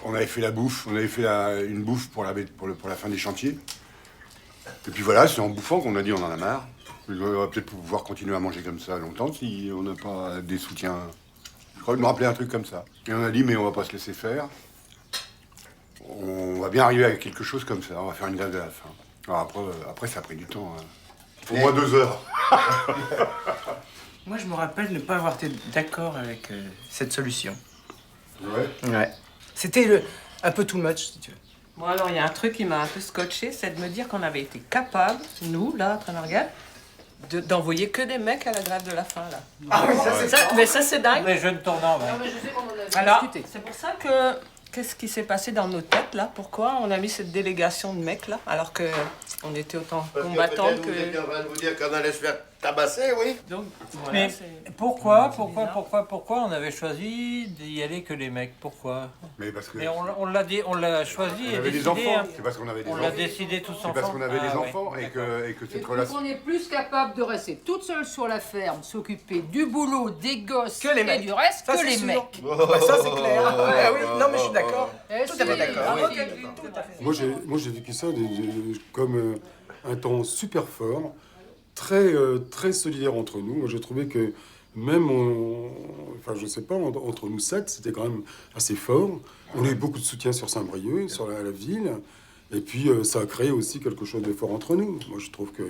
On avait fait la bouffe, on avait fait une bouffe pour la fin des chantiers. Et puis voilà, c'est en bouffant qu'on a dit on en a marre. On va peut-être pouvoir continuer à manger comme ça longtemps si on n'a pas des soutiens. Je crois que je me rappelais un truc comme ça. Et on a dit mais on va pas se laisser faire. On va bien arriver à quelque chose comme ça, on va faire une grève de la faim. Alors après ça a pris du temps. Au moins 2 heures. Moi, je me rappelle ne pas avoir été d'accord avec cette solution. Ouais. Ouais. C'était un peu too much, si tu veux. Bon, alors, il y a un truc qui m'a un peu scotché, c'est de me dire qu'on avait été capable, nous, là, à Trémargat, d'envoyer que des mecs à la grève de la faim, là. Ah oui, ça, c'est ça. Mais ça, c'est dingue. Les jeunes tournants, ouais. Non, mais je sais qu'on en a alors, discuté. C'est pour ça que... Qu'est-ce qui s'est passé dans nos têtes, là? Pourquoi on a mis cette délégation de mecs, là, alors qu'on était autant combattants que... Vous étiez en train de vous dire qu'on allait se faire tabasser, oui. Donc, voilà, mais pourquoi on avait choisi d'y aller que les mecs? Pourquoi? Mais parce que... Mais on l'a choisi on et avait décidé. des enfants. C'est parce qu'on avait des enfants. On l'a décidé tous ensemble. C'est parce qu'on avait des enfants et que cette relation... On est plus capable de rester toute seule sur la ferme, s'occuper du boulot, des gosses que les et mecs. du reste Ça, que les sûr. mecs. Bah, ça, c'est clair. Ah, oui, non, mais je suis d'accord. Tout à fait d'accord. Moi, j'ai vécu ça comme un temps super fort, très solidaire entre nous. Moi, j'ai trouvé que même, je sais pas, entre nous 7, c'était quand même assez fort. On a eu beaucoup de soutien sur Saint-Brieuc, sur la ville. Et puis, ça a créé aussi quelque chose de fort entre nous. Moi, je trouve que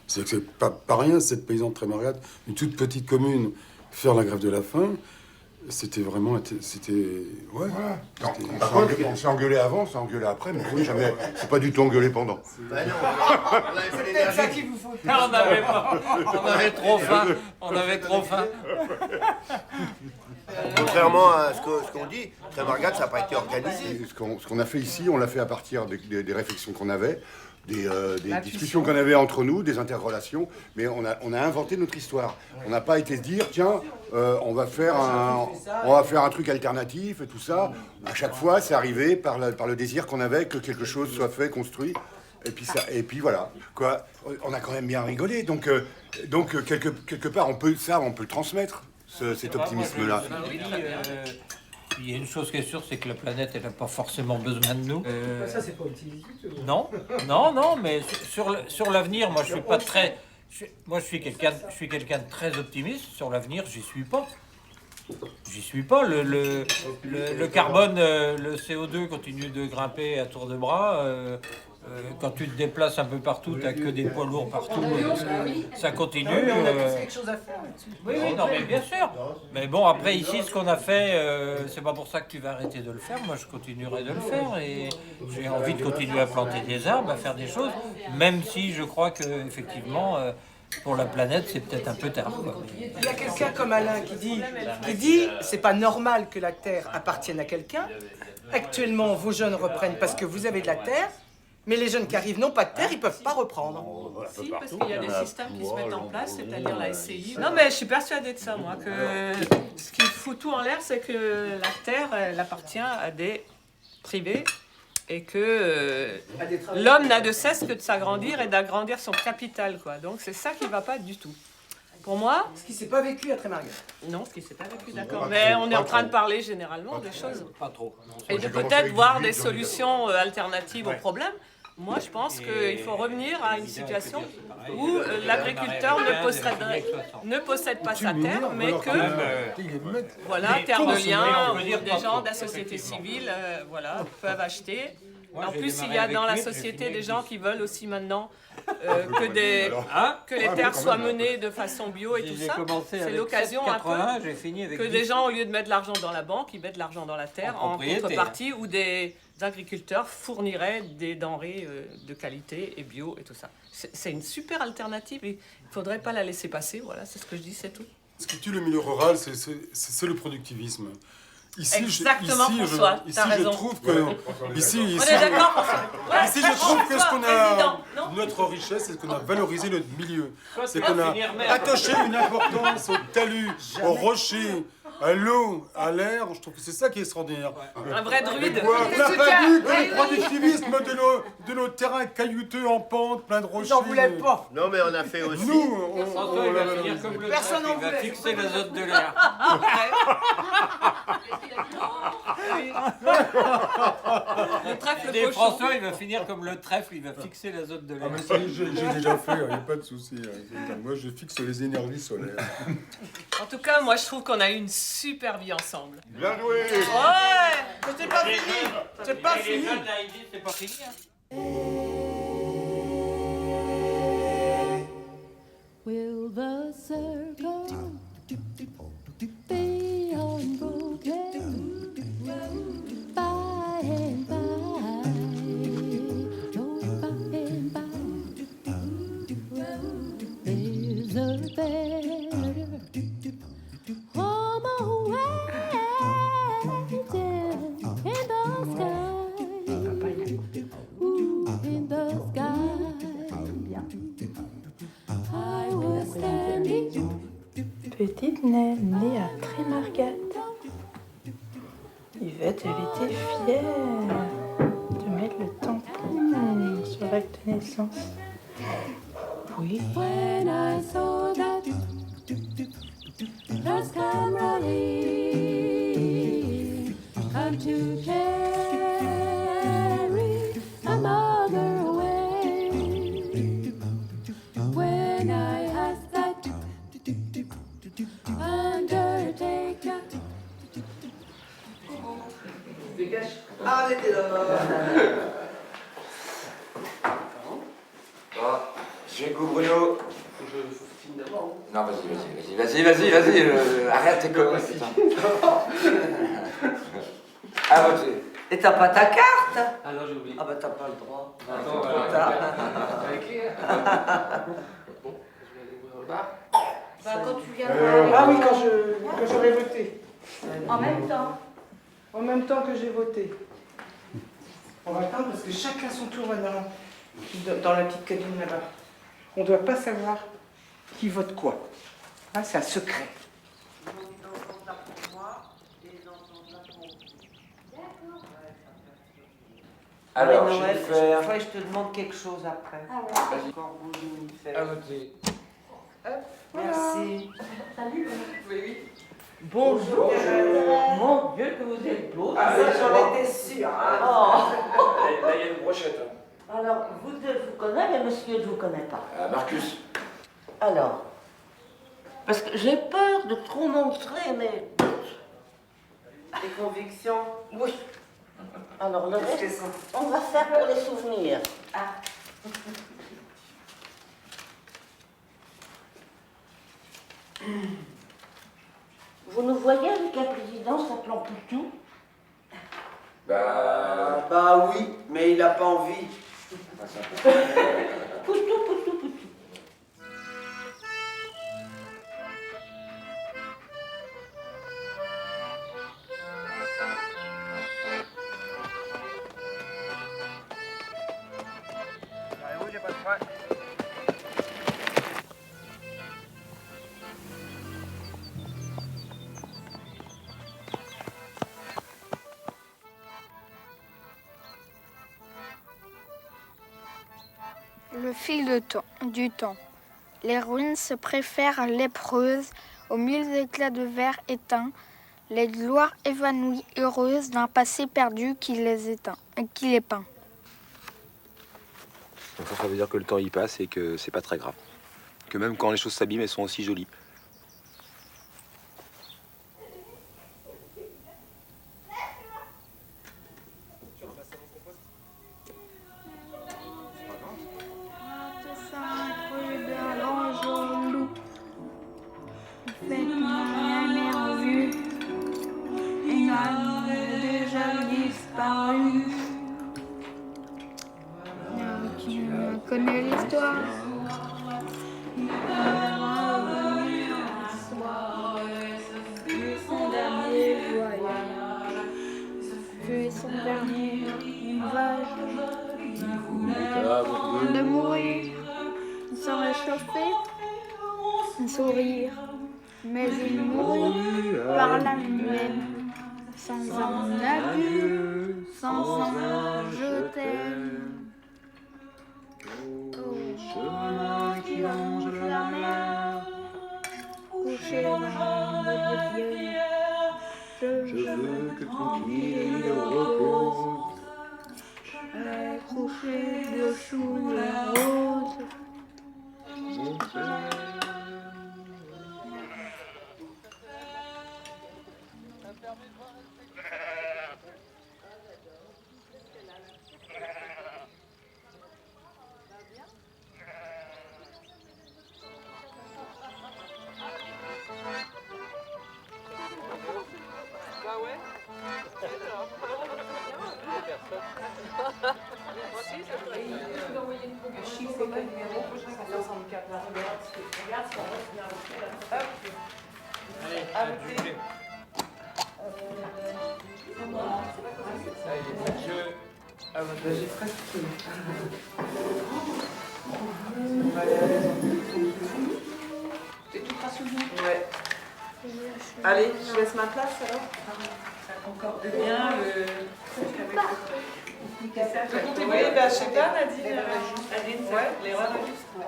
c'est pas rien, cette paysanne de Trémargat, une toute petite commune, faire la grève de la faim. C'était vraiment... Ouais. Voilà. On s'est engueulé avant, on s'est engueulé après, mais oui, jamais... C'est pas du tout engueulé pendant. Bah non, c'est peut-être ça qu'il vous faut. On avait trop faim. On avait trop faim. Contrairement à ce qu'on dit, Trémargat, ça n'a pas été organisé. Ce qu'on a fait ici, on l'a fait à partir des réflexions qu'on avait, discussions qu'on avait entre nous, des interrelations, mais on a inventé notre histoire. On n'a pas été se dire, tiens, on va faire un truc alternatif et tout ça. À chaque fois, c'est arrivé par le désir qu'on avait que quelque chose soit fait, construit. Et puis voilà. Quoi, on a quand même bien rigolé. Donc quelque part, on peut le transmettre, cet optimisme-là. Il y a une chose qui est sûre, c'est que la planète, elle n'a pas forcément besoin de nous. Ça, c'est pas utile. Non, mais sur l'avenir, moi, je suis pas très... Moi, je suis quelqu'un de très optimiste. Sur l'avenir, j'y suis pas. Le carbone, le CO2 continue de grimper à tour de bras. Quand tu te déplaces un peu partout, tu n'as que des poids lourds partout. Ça continue. On a tous quelque chose à faire là-dessus. Oui, non, mais bien sûr. Mais bon, après, ici, ce qu'on a fait, c'est pas pour ça que tu vas arrêter de le faire. Moi, je continuerai de le faire. Et j'ai envie de continuer à planter des arbres, à faire des choses, même si je crois que, effectivement, pour la planète, c'est peut-être un peu tard, quoi. Il y a quelqu'un comme Alain qui dit c'est pas normal que la terre appartienne à quelqu'un. Actuellement, vos jeunes reprennent parce que vous avez de la terre. Mais les jeunes qui arrivent n'ont pas de terre, ils ne peuvent pas reprendre. Si, parce qu'il y a des systèmes qui se mettent en place, c'est-à-dire la SCI. Non, mais je suis persuadée de ça, moi, que ce qui fout tout en l'air, c'est que la terre, elle appartient à des privés et que l'homme n'a de cesse que de s'agrandir et d'agrandir son capital, quoi. Donc c'est ça qui ne va pas du tout. Pour moi... Ce qui ne s'est pas vécu à Trémargat. Non, ce qui ne s'est pas vécu, d'accord. Mais on est en train de parler généralement des choses. Pas trop. Et de peut-être voir des solutions alternatives aux problèmes. Moi, je pense qu'il faut revenir à une situation où l'agriculteur ne possède pas sa terre, mais que, voilà, terre de liens, où des gens de la société civile peuvent acheter. En plus, il y a dans la société des gens qui veulent aussi maintenant que les terres soient menées de façon bio et tout ça. C'est l'occasion un peu que des gens, au lieu de mettre de l'argent dans la banque, ils mettent de l'argent dans la terre en contrepartie, où des agriculteurs fourniraient des denrées de qualité et bio et tout ça. C'est une super alternative et il ne faudrait pas la laisser passer. Voilà, c'est ce que je dis, c'est tout. Ce qui tue le milieu rural, c'est le productivisme. Ici, exactement, François, t'as raison. Je trouve que... Ici, on est d'accord, François. Ouais, ici, je trouve que ce qu'on a... Notre richesse, c'est qu'on a valorisé notre milieu. C'est qu'on a attaché une importance au talus, aux rochers, à l'eau, à l'air. Je trouve que c'est ça qui est extraordinaire. Un vrai druide. On n'a pas vu que le productivisme de nos terrains caillouteux en pente, plein de rochers. J'en voulais pas. Non, mais on a fait aussi... Nous, il va finir comme le personne trèfle, il va fixer l'azote de l'air. Et François, il va finir comme le trèfle, il va fixer l'azote de l'air. Ah mais ça, j'ai déjà fait, il n'y a pas de souci. Moi, je fixe les énergies solaires. En tout cas, moi, je trouve qu'on a eu une super vie ensemble. Bien joué. Ouais. C'est pas fini. C'est pas fini. C'est pas fini, hein. Will the circle be unbroken by and by? Oh, by and by. There's a better home awaiting in the sky. Ooh, in the sky. I was standing. Petite naine née à Trémargat. Yvette, elle était fière de mettre le tampon sur l'acte de naissance. Oui. When I saw that just come running, come to carry a mother away. When I asked that undertaker. Arrêtez là. Bon, j'ai goût Bruno. Non, vas-y, arrête tes conneries, putain. À voter. Et t'as pas ta carte? Ah non, j'ai oublié. Ah bah t'as pas le droit. Attends, trop tard. Bon, je vais aller ouvrir le bar. Bah, quand tu viendras. Ah oui, quand j'aurai voté. En même temps. En même temps que j'ai voté. On va attendre parce que chacun son tour maintenant. dans la petite cabine là-bas. On ne doit pas savoir qui vote quoi. Ah, c'est un secret. Alors, Mais je vais Noël, faire... je te demande quelque chose après. Vas-y. Vas-y. À voter. Merci. Salut. Oui. Bonjour. Mon Dieu, que vous êtes beau. Ah, Ça, oui, j'en étais sûre. Là, il y a une brochette. Alors, vous deux, je vous connais, mais monsieur, je ne vous connais pas. Marcus. Alors, parce que j'ai peur de trop montrer mes convictions. Oui. Alors, le reste, on va faire pour les souvenirs. Ah. Vous nous voyez avec un président s'appelant Poutou? Bah oui, mais il n'a pas envie. Poutou, Poutou, Poutou. Le fil du temps. Les ruines se préfèrent lépreuses aux mille éclats de verre éteints, les gloires évanouies heureuses d'un passé perdu qui les peint. Donc ça veut dire que le temps y passe et que c'est pas très grave. Que même quand les choses s'abîment, elles sont aussi jolies. Connais l'histoire. Son dernier voyage, puis son dernier rivage. De mourir, sans réchauffer, sourire, mais il mourut par la même, sans un adieu, sans un je t'aime. Chemin qui longe la mer, couché dans le vieux, je veux que tranquille il repose, couché dessous les roses. Mon père. J'ai presque fini. C'est tout rassurant. Ouais. Allez, je laisse ma place alors. Ça concorde bien oui, bah, je sais pas, Nadine. Ouais, les registres.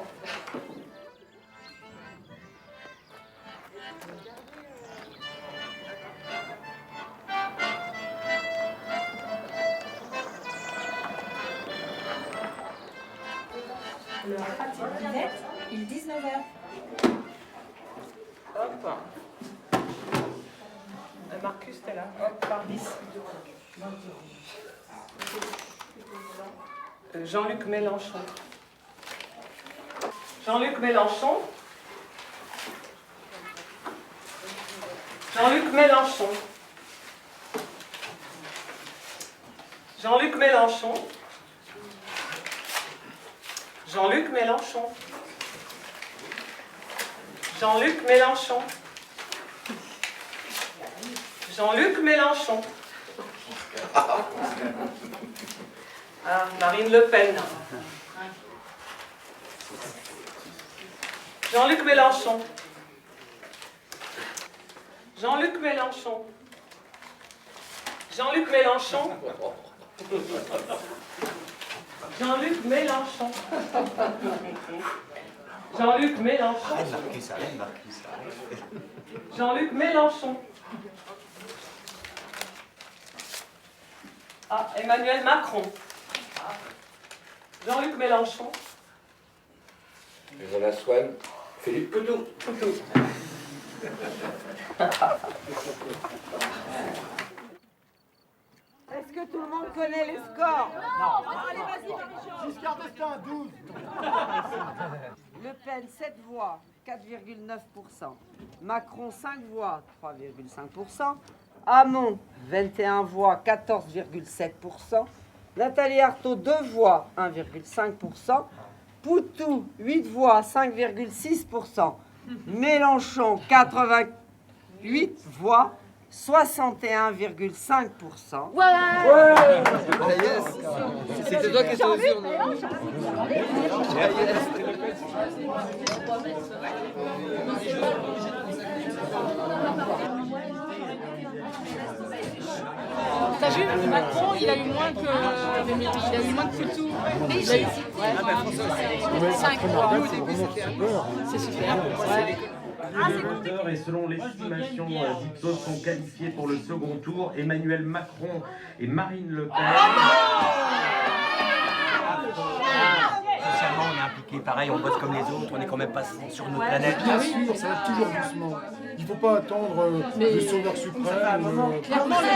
Le pratique Vivette, il est 19h. Hop. Marcus, t'es là. Hop, par 10. Jean-Luc Mélenchon. Jean-Luc Mélenchon. Jean-Luc Mélenchon. Jean-Luc Mélenchon. Jean-Luc Mélenchon. Jean-Luc Mélenchon. Jean-Luc Mélenchon. Ah, Marine Le Pen. Jean-Luc Mélenchon. Jean-Luc Mélenchon. Jean-Luc Mélenchon. Jean-Luc Mélenchon. Jean-Luc Mélenchon. Jean-Luc Mélenchon. Ah, Emmanuel Macron. Jean-Luc Mélenchon. Jonas Swan. Philippe Poutou. Est-ce que tout le monde connaît les scores? Non. Allez, vas-y. Giscard d'Estaing, 12. Le Pen, 7 voix, 4,9%. Macron, 5 voix, 3,5%. Hamon, 21 voix, 14,7%. Nathalie Arthaud, 2 voix, 1,5%. Poutou, 8 voix, 5,6%. Mélenchon, 88 voix, 61,5%. Ouais. C'était toi qui étais aux urnes. T'as vu, Macron, il a eu moins que Poutou. Mais il a eu... Ouais, 5 voix. C'est super. Les voteurs et selon l'estimation d'Ipsos sont qualifiés pour le second tour Emmanuel Macron et Marine Le Pen. Socialement, on est impliqué, pareil, on bosse comme les autres, on est quand même pas sur notre planète. Bien sûr, ça va toujours doucement. Il ne faut pas attendre le sauveur suprême. Clairement, le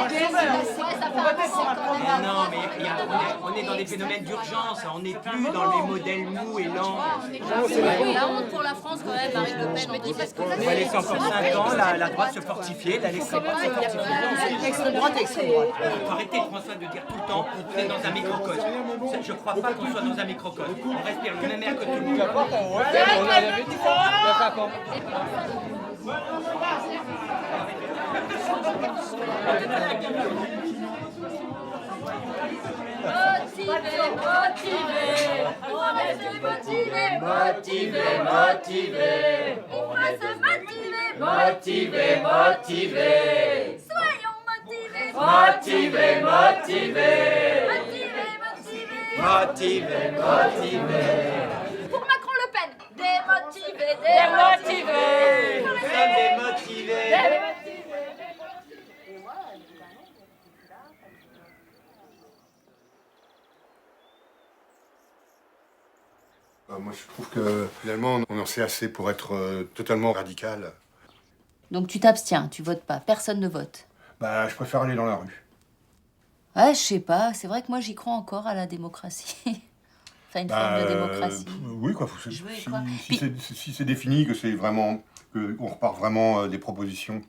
Non, mais on est dans des phénomènes d'urgence, on n'est plus dans les modèles mous et lents. La honte pour la France quand même, Marine Le Pen, on dit parce que... On va laisser encore 5 ans la droite se fortifier, l'extrême droite se fortifier. Extrême droite, extrême droite. Faut arrêter, François, de dire tout le temps on est dans un microcosme. Je crois pas qu'on soit dans un microcosme. On respire le même air que tout le monde. Motiver. Soyons motivés. Motiver. Pour Macron Le Pen, démotivés. Nous sommes démotivés. Moi, je trouve que finalement, on en sait assez pour être totalement radical. Donc tu t'abstiens, tu votes pas, personne ne vote. Bah, je préfère aller dans la rue. Ouais, je sais pas, c'est vrai que moi j'y crois encore à la démocratie. Enfin, une forme de démocratie. Oui, quoi. Si c'est défini que c'est vraiment, qu'on repart vraiment des propositions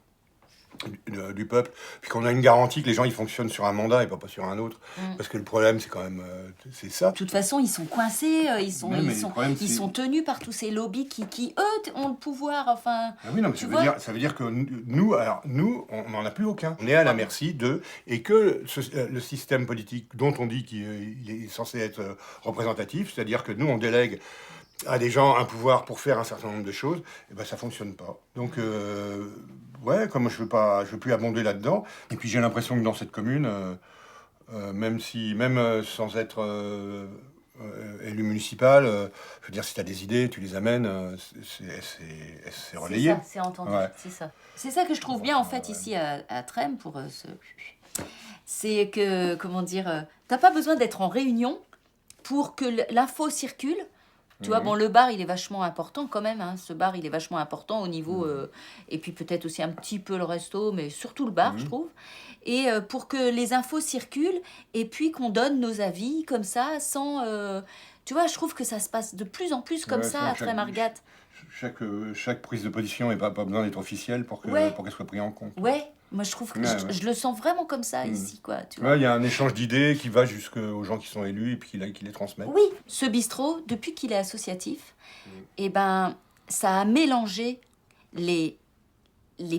du peuple, puis qu'on a une garantie que les gens ils fonctionnent sur un mandat et pas sur un autre, parce que le problème c'est quand même c'est ça. De toute façon, ils sont coincés, ils sont tenus par tous ces lobbies qui eux ont le pouvoir. Enfin. Ah oui, non, mais ça veut dire que nous, on n'en a plus aucun. On est à la merci d'eux et que le système politique dont on dit qu'il est censé être représentatif, c'est-à-dire que nous on délègue à des gens un pouvoir pour faire un certain nombre de choses, et ben ça fonctionne pas. Donc ouais, comme je veux plus abonder là-dedans. Et puis j'ai l'impression que dans cette commune, même sans être élu municipal, je veux dire, si tu as des idées, tu les amènes, c'est relayé. C'est ça, c'est entendu, ouais. C'est ça. C'est ça que je trouve bien en fait ici à Trême pour c'est que, comment dire, t'as pas besoin d'être en réunion pour que l'info circule. Tu vois, bon, le bar, il est vachement important quand même. Hein. Ce bar, il est vachement important au niveau... et puis peut-être aussi un petit peu le resto, mais surtout le bar, je trouve. Et pour que les infos circulent, et puis qu'on donne nos avis comme ça, sans... tu vois, je trouve que ça se passe de plus en plus comme ça à Trême-Argat. Chaque prise de position n'est pas besoin d'être officielle pour qu'elle soit prise en compte. Ouais, moi je trouve que je le sens vraiment comme ça ici, quoi. Il y a un échange d'idées qui va jusqu'aux gens qui sont élus et puis qui les transmettent. Oui, ce bistrot, depuis qu'il est associatif, eh ben, ça a mélangé les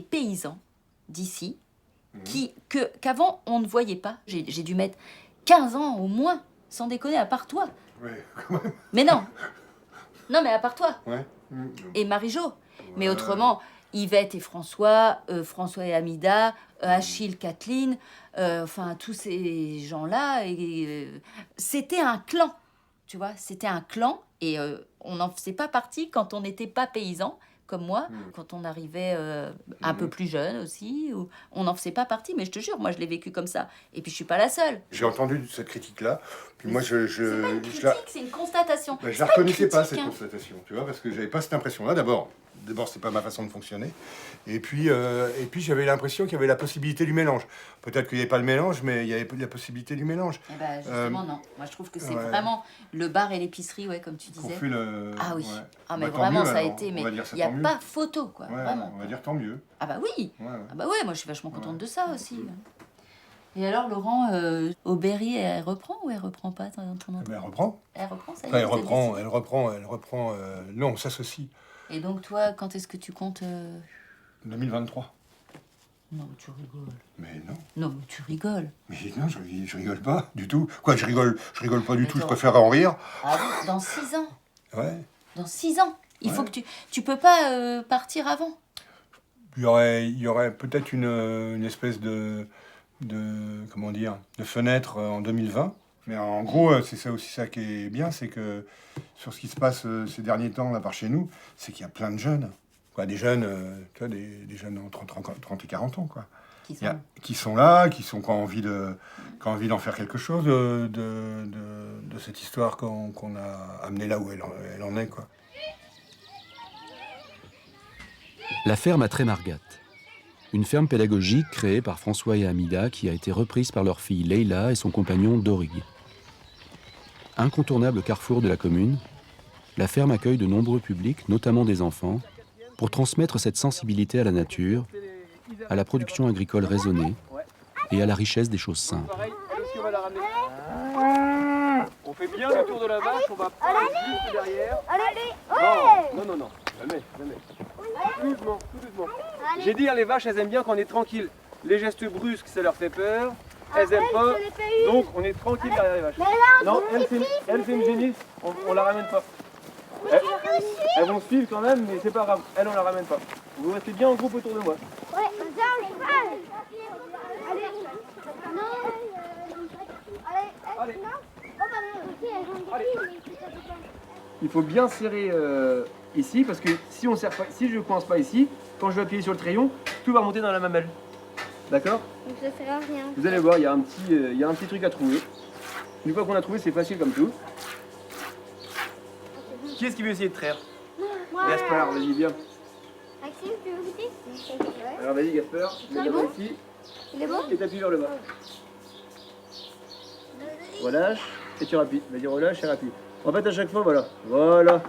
paysans d'ici, qu'avant on ne voyait pas. J'ai dû mettre 15 ans au moins, sans déconner, à part toi. Ouais, quand même. Mais non. Non, mais à part toi. Ouais. Et Marie-Jo. Mais autrement, Yvette et François, François et Amida, Achille, Kathleen, enfin, tous ces gens-là, c'était un clan, tu vois, c'était un clan, et on n'en faisait pas partie quand on n'était pas paysan, comme moi, quand on arrivait un peu plus jeune aussi, on n'en faisait pas partie, mais je te jure, moi je l'ai vécu comme ça. Et puis je suis pas la seule. J'ai entendu cette critique-là, puis moi C'est pas une critique, c'est une constatation. Je C'est la pas une reconnaissais pas, critique, cette hein. constatation, tu vois, parce que j'avais pas cette impression-là. D'abord, c'est pas ma façon de fonctionner. Et puis j'avais l'impression qu'il y avait la possibilité du mélange. Peut-être qu'il n'y avait pas le mélange, mais il y avait la possibilité du mélange. Eh ben, justement, non. Moi, je trouve que c'est ouais. vraiment le bar et l'épicerie, ouais, comme tu disais. Qu'on fait le... Ah oui. Ouais. Ah, mais Bah, vraiment, mieux, ça a alors. été. On Mais va dire il c'est n'y a tant mieux. pas photo, quoi. Ouais, Vraiment. on va dire tant mieux. Ah bah oui. Ouais. Ah bah ouais, moi, je suis vachement contente de ça aussi. Et alors, Laurent, Aubéry, elle reprend ou elle reprend pas ton endroit? Elle reprend. Elle reprend, ça y Enfin, est, elle reprend. Non, on s'associe. Et donc, toi, quand est-ce que tu comptes 2023. Non, tu rigoles. Mais non. Non, mais tu rigoles. Mais non, je rigole pas du tout. Quoi, je rigole pas du tout, je attends. préfère en rire. Ah oui, dans 6 ans. Ouais. Dans 6 ans. Il faut que tu peux pas partir avant. Il y aurait peut-être une espèce de comment dire, de fenêtre en 2020. Mais en gros, c'est ça aussi ça qui est bien, c'est que sur ce qui se passe ces derniers temps là par chez nous, c'est qu'il y a plein de jeunes. Quoi, des jeunes, tu vois, des jeunes entre 30 et 40 ans, quoi. Qui sont là, qui ont envie d'en faire quelque chose de cette histoire qu'on a amenée là où elle en est, quoi. La ferme à Trémargat. Une ferme pédagogique créée par François et Amida qui a été reprise par leur fille Leïla et son compagnon Dorig. Incontournable carrefour de la commune, la ferme accueille de nombreux publics, notamment des enfants, pour transmettre cette sensibilité à la nature, à la production agricole raisonnée et à la richesse des choses simples. On fait bien le tour de la vache, on va prendre juste derrière. Non, jamais. Tout doucement. J'ai dit, les vaches, elles aiment bien quand on est tranquille. Les gestes brusques, ça leur fait peur. Elles aiment pas. Donc, on est tranquille derrière les vaches. Non, elle, c'est une génisse, on la ramène pas. Elles vont suivre quand même, mais c'est pas grave. Elle, on la ramène pas. Vous restez bien en groupe autour de moi. Ouais, Il faut bien serrer ici, parce que si je coince pas ici, quand je vais appuyer sur le crayon, tout va monter dans la mamelle. D'accord? Donc ça sert à rien. Vous allez voir, il y a un petit truc à trouver. Une fois qu'on a trouvé, c'est facile comme tout. Qui est-ce qui veut essayer de traire? Gaspard, vas-y, viens. Maxime, tu veux goûter? Alors vas-y, Gaspard, Il est mets-le bon? ici. Il est bon? Et t'appuies vers le bas. Relâche et tu rappuies. Vas-y, relâche et rappuie. En fait, à chaque fois, voilà.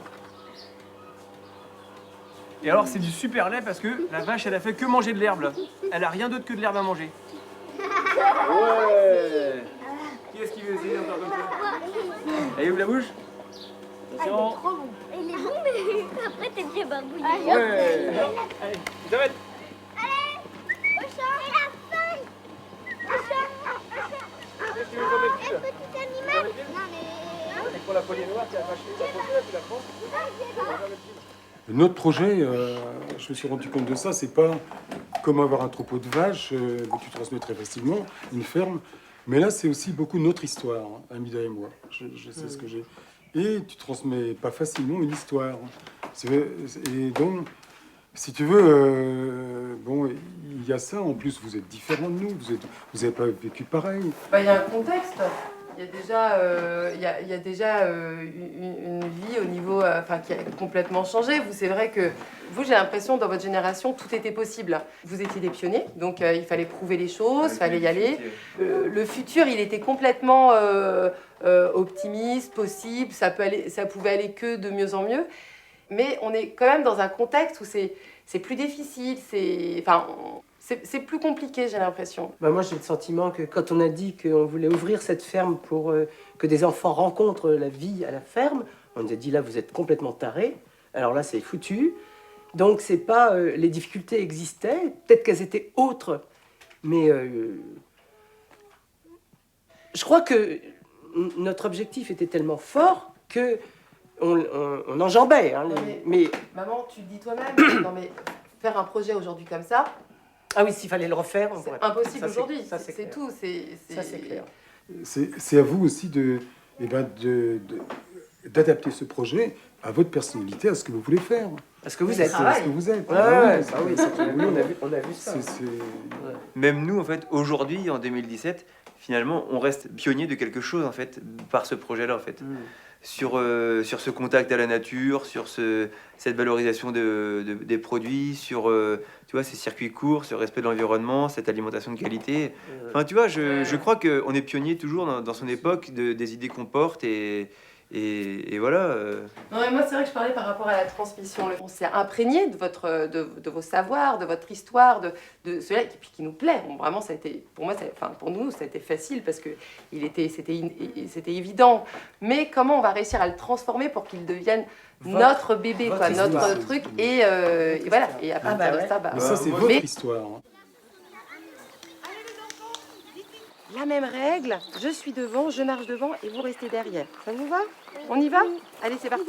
Et alors, c'est du super lait parce que la vache, elle a fait que manger de l'herbe là. Elle a rien d'autre que de l'herbe à manger. Ouais. Qui est-ce qui veut essayer encore comme ça? Allez, ouvre la bouche. Attention. Trop bon. Il est bon, mais après t'es bien barbouillé. Ouais. Allez, j'arrête. Au chat. Et la feuille. Au chat. Qu'est-ce que tu veux qu'on mette dessus, là? Petit animal. Non mais... Et pour la poignée noire, tu as vache. Tu la prends. Notre projet, je me suis rendu compte de ça, c'est pas comme avoir un troupeau de vaches que tu transmets très facilement, une ferme. Mais là, c'est aussi beaucoup notre histoire, hein, Amida et moi. Je sais ce que j'ai. Et tu transmets pas facilement une histoire. Et donc, si tu veux, bon, il y a ça. En plus, vous êtes différents de nous. Vous n'avez pas vécu pareil. Il y a un contexte. Il y a déjà une vie au niveau, qui a complètement changé. Vous, c'est vrai que vous, j'ai l'impression, dans votre génération, tout était possible. Vous étiez des pionniers, donc il fallait prouver les choses, il fallait y aller. Le futur, il était complètement optimiste, possible, ça pouvait aller que de mieux en mieux. Mais on est quand même dans un contexte où c'est plus difficile, c'est plus compliqué, j'ai l'impression. Moi, j'ai le sentiment que quand on a dit qu'on voulait ouvrir cette ferme pour que des enfants rencontrent la vie à la ferme, on nous a dit là, vous êtes complètement tarés. Alors là, c'est foutu. Donc, c'est pas... les difficultés existaient, peut-être qu'elles étaient autres, mais je crois que notre objectif était tellement fort que on enjambait. Hein, mais... Maman, tu le dis toi-même, non mais faire un projet aujourd'hui comme ça... Ah oui, s'il fallait le refaire, on pourrait... C'est impossible Ça, aujourd'hui, ça, c'est c'est clair. tout. Ça, c'est clair. C'est à vous aussi d'adapter ce projet à votre personnalité, à ce que vous voulez faire. À ce que vous êtes. À ce que vous êtes. Ouais, oui, on a vu ça. Même nous, en fait, aujourd'hui, en 2017, finalement, on reste pionnier de quelque chose, en fait, par ce projet-là, en fait. Sur ce contact à la nature, sur cette valorisation des produits, sur tu vois, ces circuits courts, ce respect de l'environnement, cette alimentation de qualité. Enfin, tu vois, je crois qu'on est pionnier toujours dans son époque des idées qu'on porte et voilà. Non, mais moi, c'est vrai que je parlais par rapport à la transmission. On s'est imprégné de vos savoirs, de votre histoire, de cela, et puis qui nous plaît. Bon, vraiment, ça a été, pour nous, ça a été facile parce que c'était évident. Mais comment on va réussir à le transformer pour qu'il devienne notre bébé, quoi, notre truc, et voilà. Et à partir de ça, ça, c'est votre histoire. Hein. La même règle, je suis devant, je marche devant et vous restez derrière. Ça vous va? On y va? Allez, c'est parti.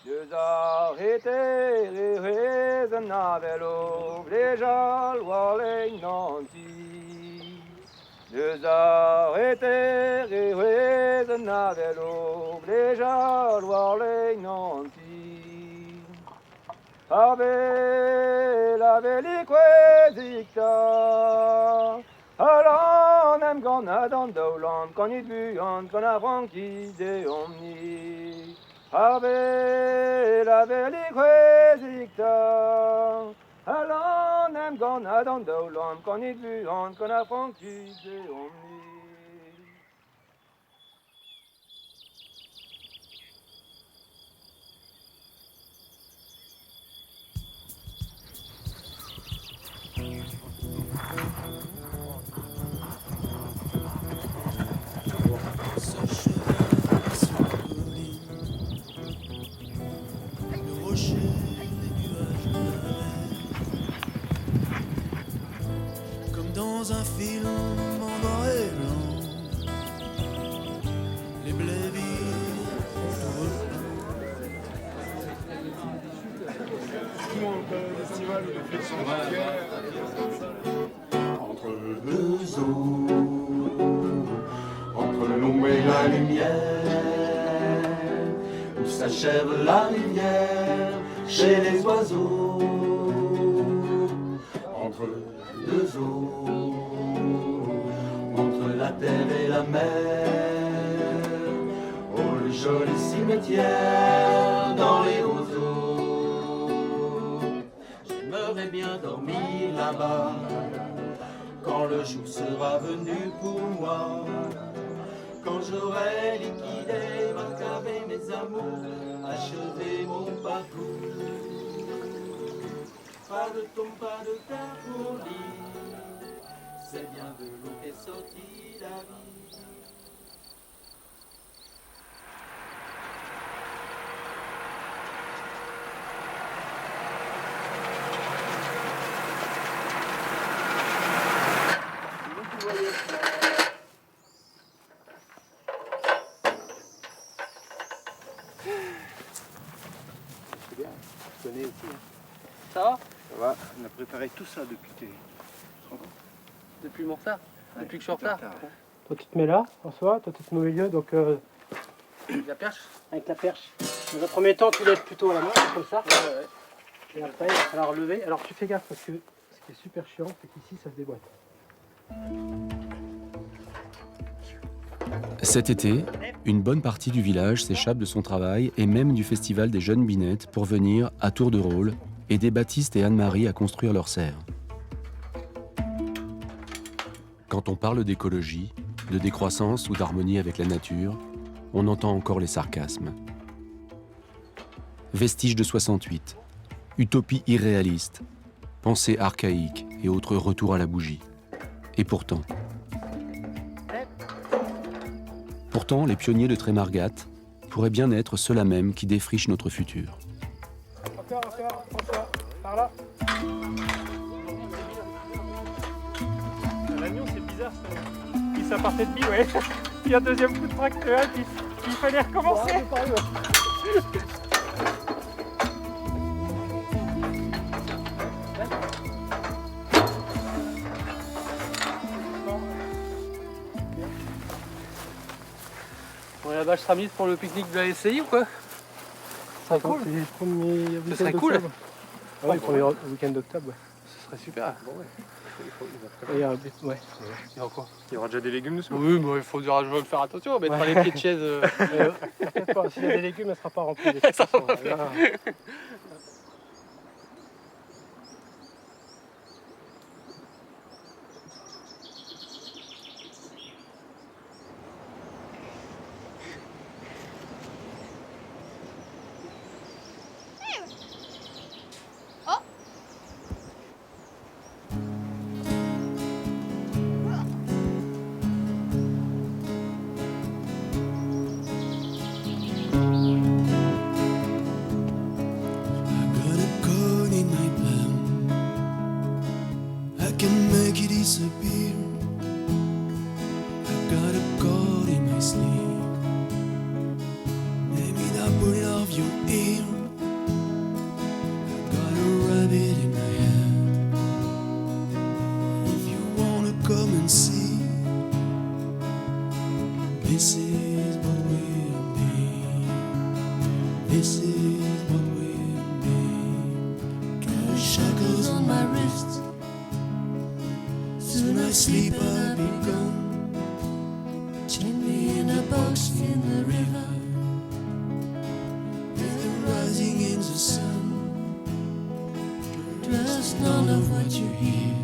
Deux arrêtés, raisonnables, déjà loin nanti. Deux arrêtés, raisonnables, déjà loin nanti. Ave la veliquezicta, alon em gonna dandolan, con il buon, con a franchi de omni. Ave la veliquezicta, alon em gonna dandolan, con il buon, con a franchi de omni. Dans un film en noir et blanc, les blés virent entre deux eaux, entre l'ombre et la lumière, où s'achève la rivière chez les oiseaux. Entre deux eaux, entre la terre et la mer, oh le joli cimetière dans les roseaux. J'aimerais bien dormir là-bas, quand le jour sera venu pour moi, quand j'aurai liquidé, marqué mes amours, achevé mon parcours. Pas de tombe, pas de terre pour lit, c'est bien de l'eau qu'est sortie la vie. C'est bien, je connais aussi. Ça va? Ça va, on a préparé tout ça depuis que Depuis mon retard? Depuis que je suis en retard? Toi, tu te mets là, François, toi, tu te mets au milieu, donc... La perche? Avec la perche. Dans un premier temps, tu lèves plutôt à la main, comme ça. Ouais. Et après, il va falloir lever. Alors, tu fais gaffe, parce que ce qui est super chiant, c'est qu'ici, ça se déboîte. Cet été, une bonne partie du village s'échappe de son travail et même du festival des jeunes binettes pour venir, à tour de rôle, aider Baptiste et Anne-Marie à construire leur serre. Quand on parle d'écologie, de décroissance ou d'harmonie avec la nature, on entend encore les sarcasmes. Vestiges de 68, utopie irréaliste, pensée archaïque et autres retours à la bougie. Et pourtant, les pionniers de Trémargat pourraient bien être ceux-là même qui défrichent notre futur. Encore, François. tracteur qui ça partait de lui, ouais. Puis un deuxième coup de tracteur, puis il fallait recommencer. Bon, la bâche sera mise pour le pique-nique de la SCI ou quoi? Ça serait cool. Ce serait cool. Ah oui, le premier week-end d'octobre, ouais. Ce serait super. Bon, ouais. Il y a un but, ouais. Il y aura quoi? Il y aura déjà des légumes dessus. Oui, mais il faudra faire attention, on mettra les pieds de chaise. T'inquiète pas, s'il y a des légumes, elle sera pas remplie. Ça va pas faire. Got a gun in my palm. I can make it disappear. I got a cord in my sleeve. Maybe I'll put it off your ear. I got a rabbit in my hand. If you wanna come and see, this is what we'll be. This is what we'll be. Got shackles on my wrists. Soon I sleep, I'll be gone. Chain me in a box in the river. With the rising in the sun. Trust none of what you hear,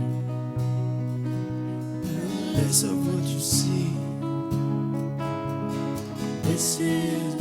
and less of what you see. This is